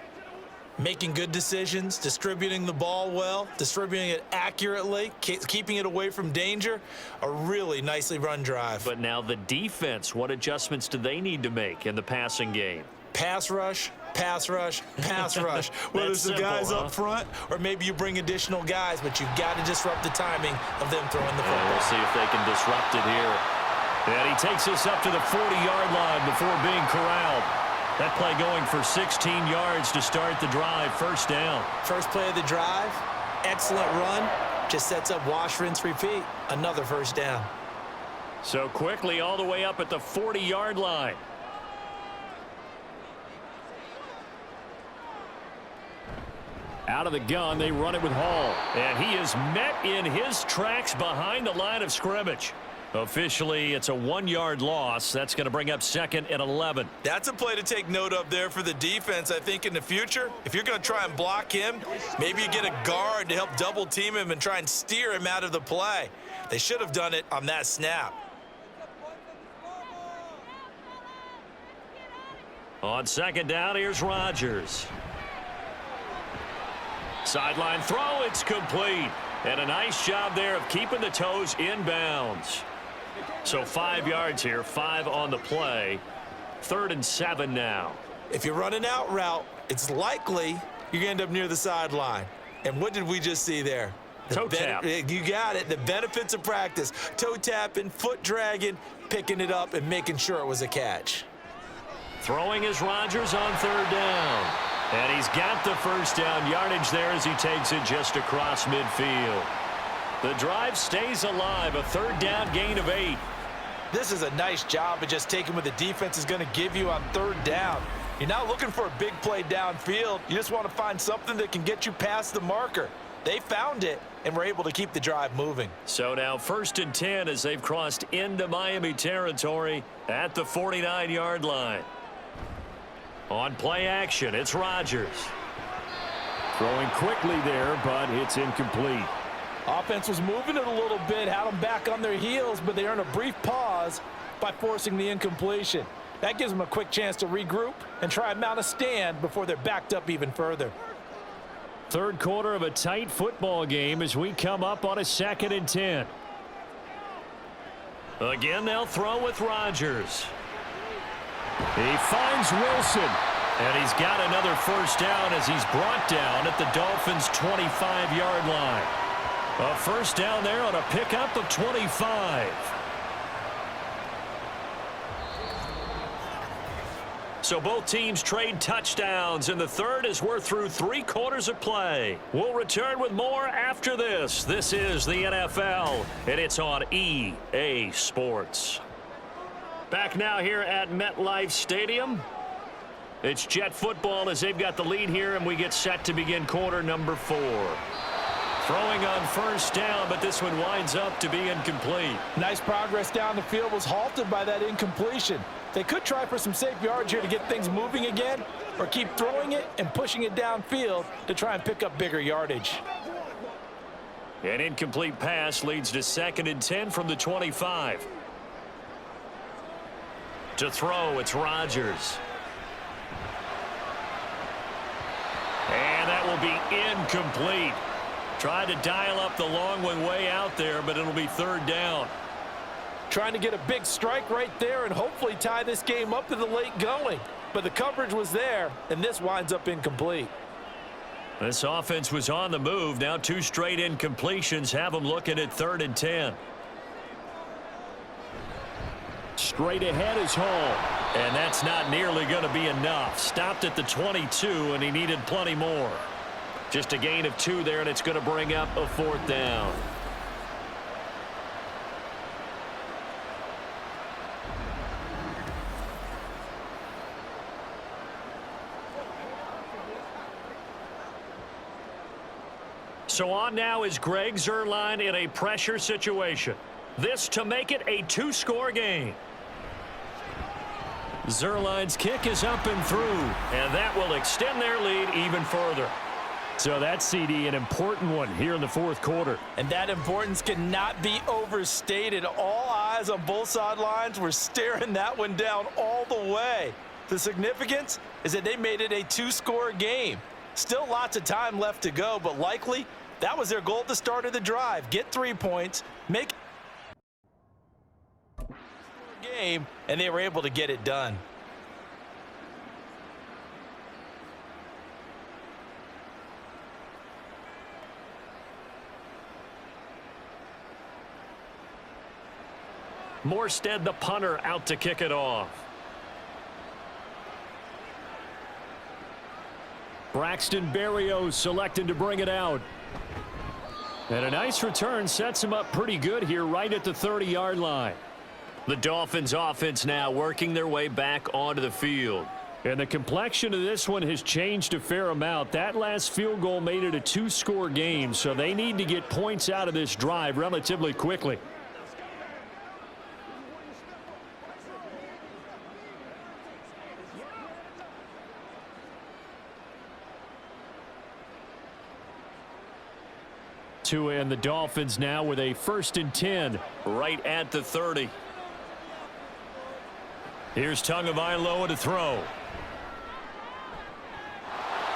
Making good decisions, distributing the ball well, distributing it accurately, keeping it away from danger. A really nicely run drive. But now the defense, what adjustments do they need to make in the passing game? Pass rush, pass rush, pass rush. Whether it's the guys up front or maybe you bring additional guys, but you've got to disrupt the timing of them throwing the football. We'll see if they can disrupt it here. And he takes us up to the 40-yard line before being corralled. That play going for 16 yards to start the drive. First down. First play of the drive, excellent run. Just sets up wash, rinse, repeat. Another first down. So quickly all the way up at the 40-yard line. Out of the gun, they run it with Hall. And he is met in his tracks behind the line of scrimmage. Officially, it's a 1-yard loss. That's going to bring up 2nd and 11. That's a play to take note of there for the defense. I think in the future, if you're going to try and block him, maybe you get a guard to help double team him and try and steer him out of the play. They should have done it on that snap. On 2nd down, here's Rodgers. Sideline throw, it's complete. And a nice job there of keeping the toes inbounds. So 5 yards here, 5 on the play. 3rd and 7 now. If you run an out route, it's likely you're going to end up near the sideline. And what did we just see there? Toe tap. You got it. The benefits of practice. Toe tapping, foot dragging, picking it up, and making sure it was a catch. Throwing is Rodgers on 3rd down. And he's got the first down yardage there as he takes it just across midfield. The drive stays alive, a 3rd down gain of 8. This is a nice job of just taking what the defense is going to give you on 3rd down. You're not looking for a big play downfield. You just want to find something that can get you past the marker. They found it and were able to keep the drive moving. So now 1st and 10 as they've crossed into Miami territory at the 49-yard line. On play action, it's Rodgers. Throwing quickly there, but it's incomplete. Offense was moving it a little bit, had them back on their heels, but they earned a brief pause by forcing the incompletion. That gives them a quick chance to regroup and try and mount a stand before they're backed up even further. 3rd quarter of a tight football game as we come up on a 2nd and 10. Again, they'll throw with Rodgers. He finds Wilson. And he's got another first down as he's brought down at the Dolphins' 25-yard line. A first down there on a pickup of 25. So both teams trade touchdowns in the 3rd as we're through 3 quarters of play. We'll return with more after this. This is the NFL, and it's on EA Sports. Back now here at MetLife Stadium. It's Jet football as they've got the lead here, and we get set to begin quarter number 4. Throwing on first down, but this one winds up to be incomplete. Nice progress down the field was halted by that incompletion. They could try for some safe yards here to get things moving again, or keep throwing it and pushing it downfield to try and pick up bigger yardage. An incomplete pass leads to 2nd and 10 from the 25. To throw, it's Rodgers. And that will be incomplete. Tried to dial up the long one way out there, but it'll be 3rd down. Trying to get a big strike right there and hopefully tie this game up to the late going. But the coverage was there, and this winds up incomplete. This offense was on the move. Now 2 straight incompletions have them looking at 3rd and 10. Straight ahead is Hall. And that's not nearly going to be enough. Stopped at the 22, and he needed plenty more. Just a gain of 2 there, and it's going to bring up a 4th down. So on now is Greg Zuerlein in a pressure situation. This to make it a 2-score game. Zuerlein's kick is up and through, and that will extend their lead even further. So that's, CD, an important one here in the 4th quarter. And that importance cannot be overstated. All eyes on both sidelines were staring that one down all the way. The significance is that they made it a 2-score game. Still lots of time left to go, but likely that was their goal at the start of the drive. Get 3 points, make a game, and they were able to get it done. Morstead, the punter, out to kick it off. Braxton Berrios selecting to bring it out. And a nice return sets him up pretty good here right at the 30-yard line. The Dolphins offense now working their way back onto the field. And the complexion of this one has changed a fair amount. That last field goal made it a 2-score game, so they need to get points out of this drive relatively quickly. Tua and the Dolphins now with a 1st and 10. Right at the 30. Here's Tagovailoa to throw.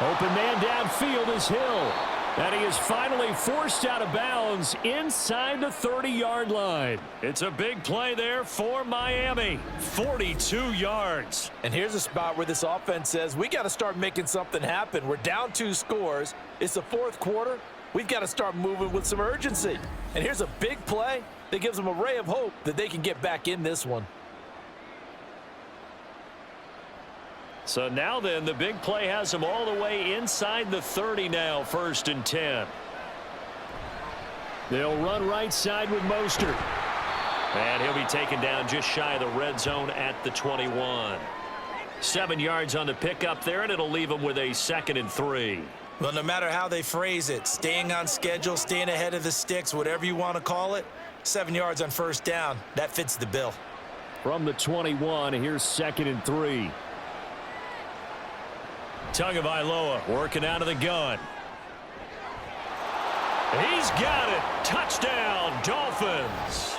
Open man downfield is Hill. And he is finally forced out of bounds inside the 30-yard line. It's a big play there for Miami. 42 yards. And here's a spot where this offense says, we got to start making something happen. We're down 2 scores. It's the 4th quarter. We've got to start moving with some urgency. And here's a big play that gives them a ray of hope that they can get back in this one. So now then, the big play has them all the way inside the 30 now, 1st and 10. They'll run right side with Mostert. And he'll be taken down just shy of the red zone at the 21. 7 yards on the pickup there, and it'll leave them with a 2nd and 3. Well, no matter how they phrase it, staying on schedule, staying ahead of the sticks, whatever you want to call it, 7 yards on 1st down, that fits the bill. From the 21, here's 2nd and 3. Tagovailoa working out of the gun. He's got it. Touchdown, Dolphins.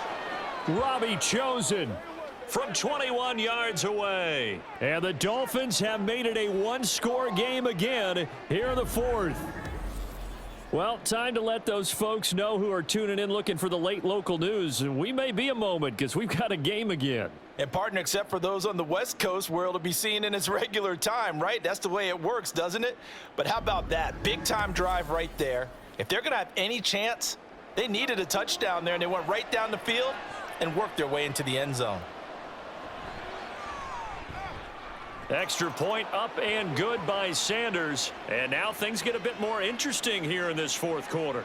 Robbie Chosen from 21 yards away. And the Dolphins have made it a 1-score game again here in the 4th. Well, time to let those folks know who are tuning in looking for the late local news. And we may be a moment because we've got a game again. And partner, except for those on the West Coast where it'll be seen in its regular time, right? That's the way it works, doesn't it? But how about that? Big time drive right there. If they're going to have any chance, they needed a touchdown there, and they went right down the field and worked their way into the end zone. Extra point up and good by Sanders. And now things get a bit more interesting here in this 4th quarter.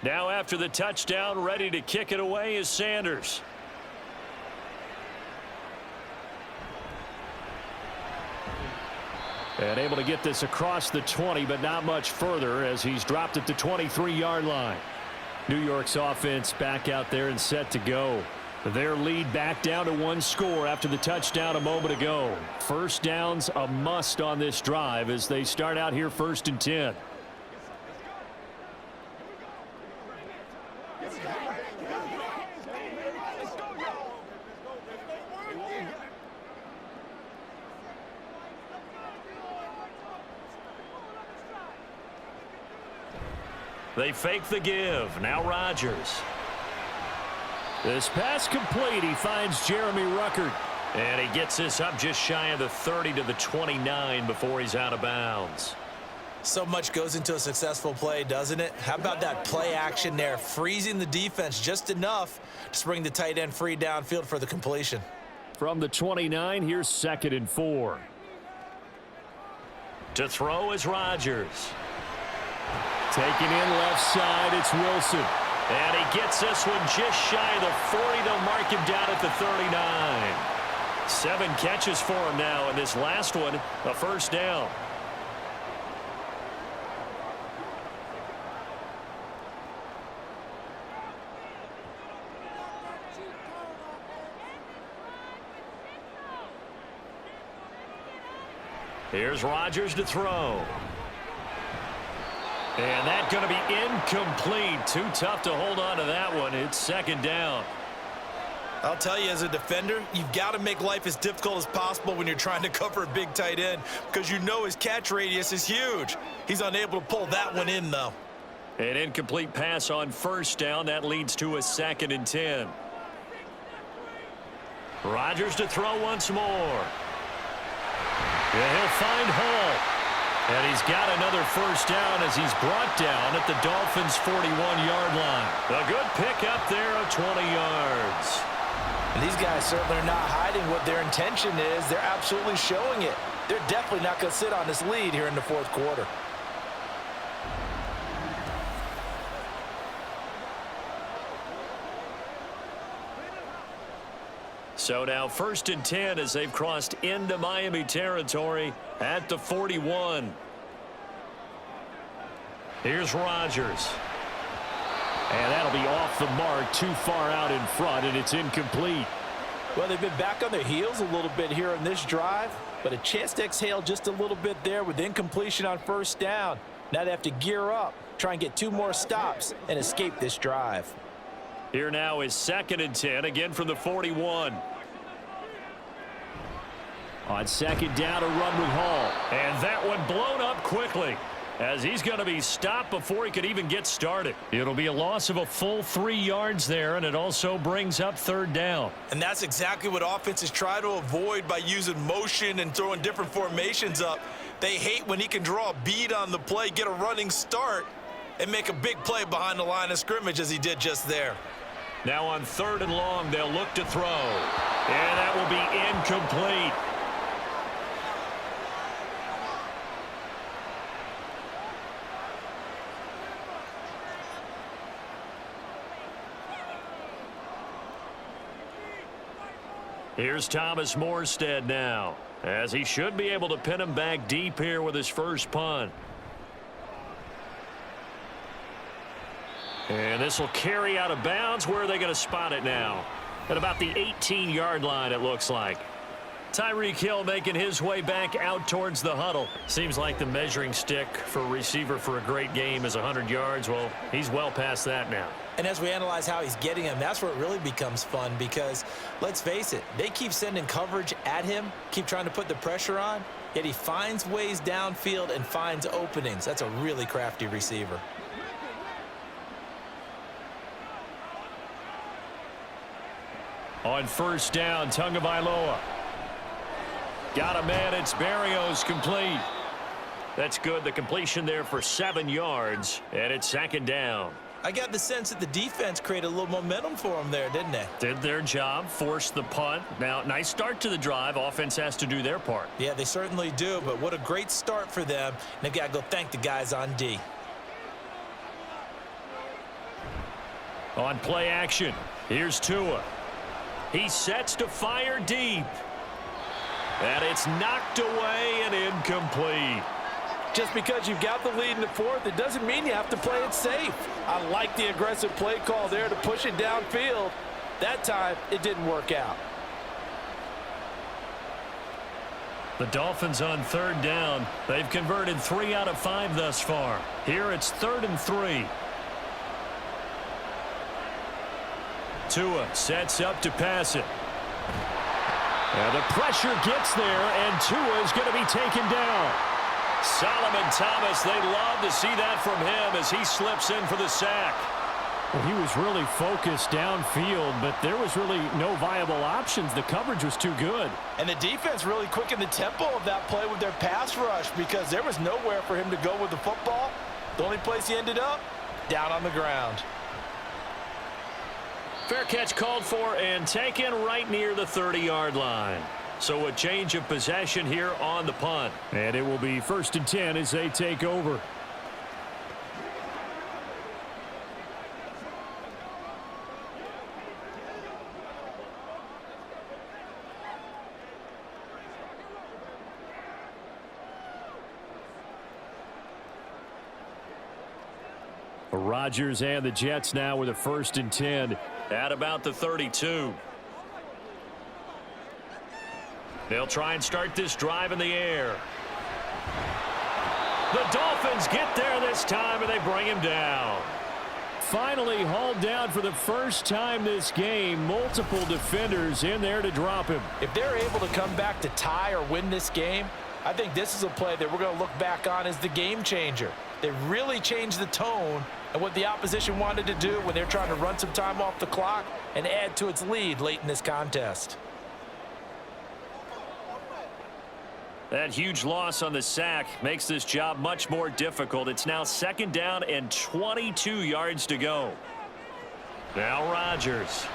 Now after the touchdown, ready to kick it away is Sanders. And able to get this across the 20, but not much further as he's dropped at the 23-yard line. New York's offense back out there and set to go. Their lead back down to 1 score after the touchdown a moment ago. 1st downs a must on this drive as they start out here 1st and 10. They fake the give. Now Rodgers. This pass complete. He finds Jeremy Ruckert. And he gets this up just shy of the 30 to the 29 before he's out of bounds. So much goes into a successful play, doesn't it? How about that play action there, freezing the defense just enough to bring the tight end free downfield for the completion. From the 29, here's 2nd and 4. To throw is Rodgers. Taking in left side, it's Wilson. And he gets this one just shy of the 40. They'll mark him down at the 39. 7 catches for him now, and this last one, a 1st down. Here's Rodgers to throw. And that's going to be incomplete. Too tough to hold on to that one. It's 2nd down. I'll tell you, as a defender, you've got to make life as difficult as possible when you're trying to cover a big tight end because you know his catch radius is huge. He's unable to pull that one in, though. An incomplete pass on 1st down. That leads to a 2nd and 10. Rodgers to throw once more. Yeah, he'll find Hall. And he's got another 1st down as he's brought down at the Dolphins' 41-yard line. A good pickup there of 20 yards. And these guys certainly are not hiding what their intention is. They're absolutely showing it. They're definitely not going to sit on this lead here in the 4th quarter. So now 1st and 10 as they've crossed into Miami territory at the 41. Here's Rodgers. And that'll be off the mark, too far out in front, and it's incomplete. Well, they've been back on their heels a little bit here in this drive, but a chance to exhale just a little bit there with incompletion on 1st down. Now they have to gear up, try and get 2 more stops, and escape this drive. Here now is 2nd and 10, again from the 41. On 2nd down, a run with Hall. And that one blown up quickly, as he's going to be stopped before he could even get started. It'll be a loss of a full 3 yards there, and it also brings up 3rd down. And that's exactly what offenses try to avoid by using motion and throwing different formations up. They hate when he can draw a bead on the play, get a running start, and make a big play behind the line of scrimmage as he did just there. Now on 3rd and long, they'll look to throw. And that will be incomplete. Here's Thomas Morstead now, as he should be able to pin him back deep here with his first punt. And this will carry out of bounds. Where are they going to spot it now? At about the 18-yard line, it looks like. Tyreek Hill making his way back out towards the huddle. Seems like the measuring stick for a receiver for a great game is 100 yards. Well, he's well past that now. And as we analyze how he's getting him, that's where it really becomes fun because, let's face it, they keep sending coverage at him, keep trying to put the pressure on, yet he finds ways downfield and finds openings. That's a really crafty receiver. On 1st down, Tagovailoa. Got a man, it's Berrios, complete. That's good, the completion there for 7 yards, and it's 2nd down. I got the sense that the defense created a little momentum for them there, didn't they? Did their job, forced the punt. Now, nice start to the drive. Offense has to do their part. Yeah, they certainly do, but what a great start for them. And they've got to go thank the guys on D. On play action, here's Tua. He sets to fire deep. And it's knocked away and incomplete. Just because you've got the lead in the 4th, it doesn't mean you have to play it safe. I like the aggressive play call there to push it downfield. That time, it didn't work out. The Dolphins on 3rd down. They've converted 3 out of 5 thus far. Here it's 3rd and 3. Tua sets up to pass it. And the pressure gets there, and Tua is going to be taken down. Solomon Thomas, they love to see that from him as he slips in for the sack. Well, he was really focused downfield, but there was really no viable options. The coverage was too good. And the defense really quickened the tempo of that play with their pass rush because there was nowhere for him to go with the football. The only place he ended up, down on the ground. Fair catch called for and taken right near the 30-yard line. So a change of possession here on the punt. And it will be 1st and 10 as they take over. Rodgers and the Jets now with a 1st and 10. At about the 32. They'll try and start this drive in the air. The Dolphins get there this time, and they bring him down. Finally hauled down for the first time this game. Multiple defenders in there to drop him. If they're able to come back to tie or win this game, I think this is a play that we're going to look back on as the game changer. They really changed the tone and what the opposition wanted to do when they're trying to run some time off the clock and add to its lead late in this contest. That huge loss on the sack makes this job much more difficult. It's now 2nd down and 22 yards to go. Now Rodgers.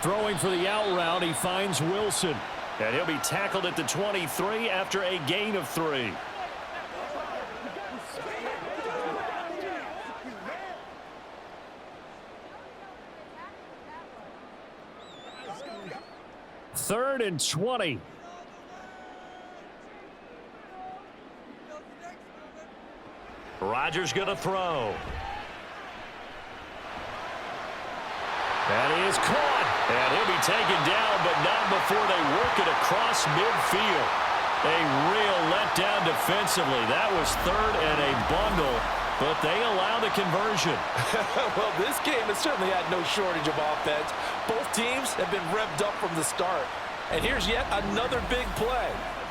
Throwing for the out route, he finds Wilson. And he'll be tackled at the 23 after a gain of 3. 3rd and 20. Rodgers going to throw. That is caught. And he'll be taken down, but not before they work it across midfield. A real letdown defensively. That was 3rd and a bundle, but they allow the conversion. Well, this game has certainly had no shortage of offense. Both teams have been revved up from the start. And here's yet another big play.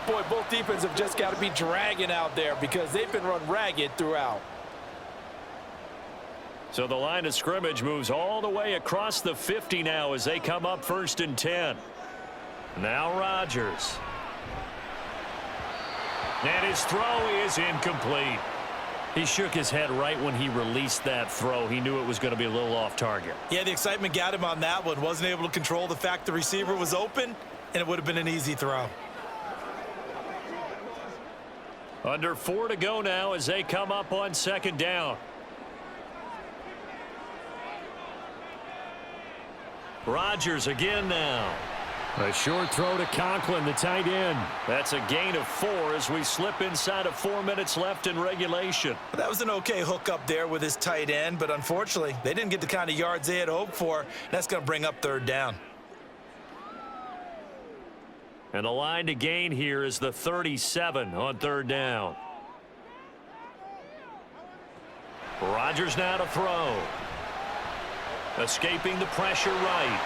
Boy, both defenses have just got to be dragging out there because they've been run ragged throughout. So the line of scrimmage moves all the way across the 50 now as they come up 1st and 10. Now Rodgers. And his throw is incomplete. He shook his head right when he released that throw. He knew it was going to be a little off target. Yeah, the excitement got him on that one. Wasn't able to control the fact the receiver was open, and it would have been an easy throw. Under 4 to go now as they come up on 2nd down. Rodgers again now. A short throw to Conklin, the tight end. That's a gain of 4 as we slip inside of 4 minutes left in regulation. That was an okay hook up there with his tight end, but unfortunately, they didn't get the kind of yards they had hoped for. That's going to bring up 3rd down. And the line to gain here is the 37 on 3rd down. Rodgers now to throw. Escaping the pressure right.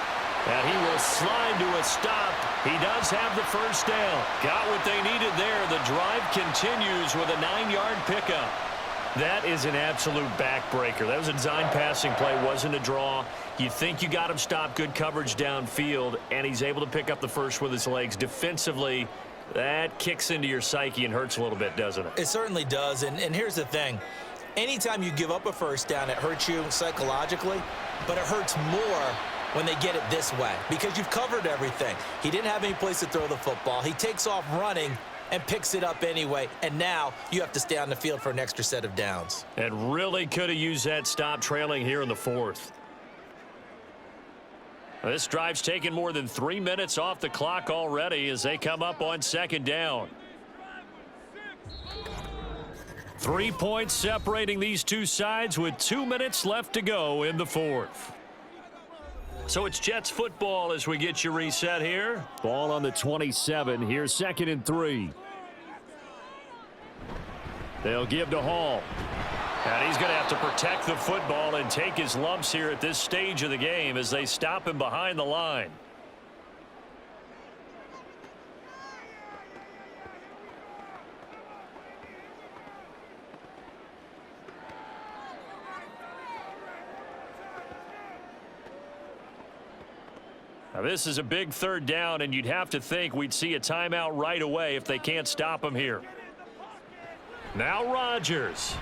And he will slide to a stop. He does have the 1st down. Got what they needed there. The drive continues with a 9-yard pickup. That is an absolute backbreaker. That was a design passing play. Wasn't a draw. You think you got him stopped. Good coverage downfield. And he's able to pick up the 1st with his legs. Defensively, that kicks into your psyche and hurts a little bit, doesn't it? It certainly does. And here's the thing. Anytime you give up a 1st down, it hurts you psychologically, but it hurts more when they get it this way because you've covered everything. He didn't have any place to throw the football. He takes off running and picks it up anyway, and now you have to stay on the field for an extra set of downs. And really could have used that stop trailing here in the 4th. This drive's taken more than 3 minutes off the clock already as they come up on 2nd down. 3 points separating these two sides with 2 minutes left to go in the 4th. So it's Jets football as we get you reset here. Ball on the 27. Here's 2nd and 3. They'll give to Hall. And he's going to have to protect the football and take his lumps here at this stage of the game as they stop him behind the line. Now this is a big 3rd down, and you'd have to think we'd see a timeout right away if they can't stop him here. Now Rodgers.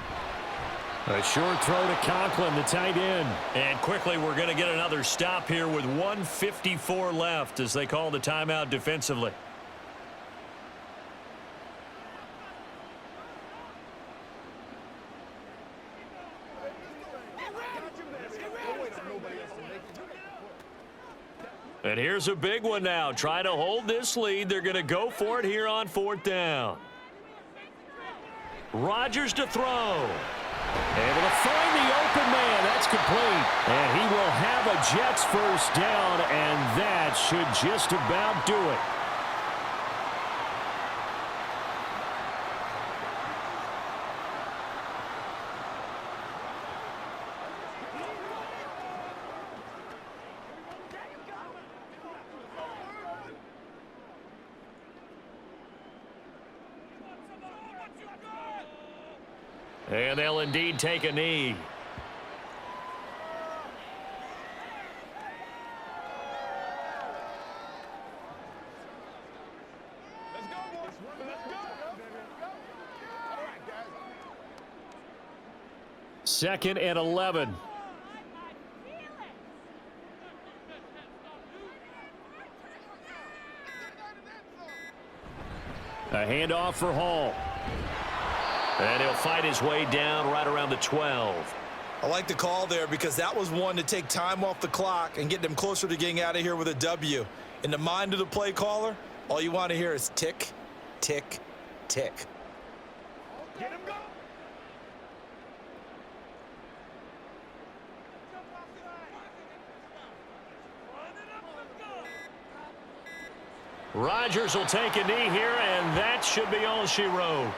A short throw to Conklin, the tight end. And quickly we're going to get another stop here with 1:54 left as they call the timeout defensively. And here's a big one now. Trying to hold this lead. They're going to go for it here on 4th down. Rodgers to throw. Able to find the open man. That's complete. And he will have a Jets 1st down, and that should just about do it. And they'll indeed take a knee. Let's go, boys. Let's go. All right, guys. 2nd and 11. A handoff for Hall. And he'll fight his way down right around the 12. I like the call there because that was one to take time off the clock and get them closer to getting out of here with a W. In the mind of the play caller, all you want to hear is tick, tick, tick. Get him go. Rodgers will take a knee here, and that should be all she wrote.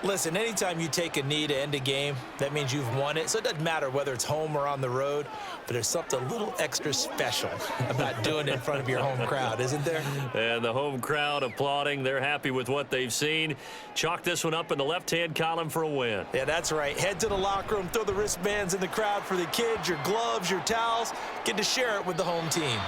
Listen, anytime you take a knee to end a game, that means you've won it. So it doesn't matter whether it's home or on the road, but there's something a little extra special about doing it in front of your home crowd, isn't there? And the home crowd applauding. They're happy with what they've seen. Chalk this one up in the left-hand column for a win. Yeah, that's right. Head to the locker room, throw the wristbands in the crowd for the kids, your gloves, your towels. Get to share it with the home team.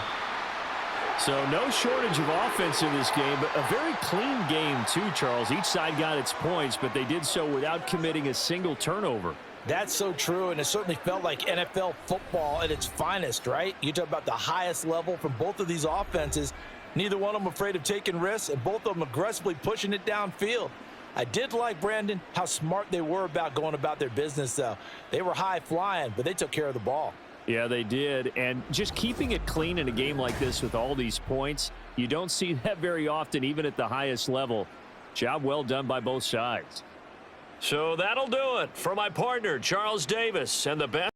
So no shortage of offense in this game, but a very clean game too, Charles. Each side got its points, but they did so without committing a single turnover. That's so true, and it certainly felt like NFL football at its finest, right? You talk about the highest level from both of these offenses. Neither one of them afraid of taking risks, and both of them aggressively pushing it downfield. I did like, Brandon, how smart they were about going about their business, though. They were high-flying, but they took care of the ball. Yeah, they did. And just keeping it clean in a game like this with all these points, you don't see that very often, even at the highest level. Job well done by both sides. So that'll do it for my partner, Charles Davis, and the best.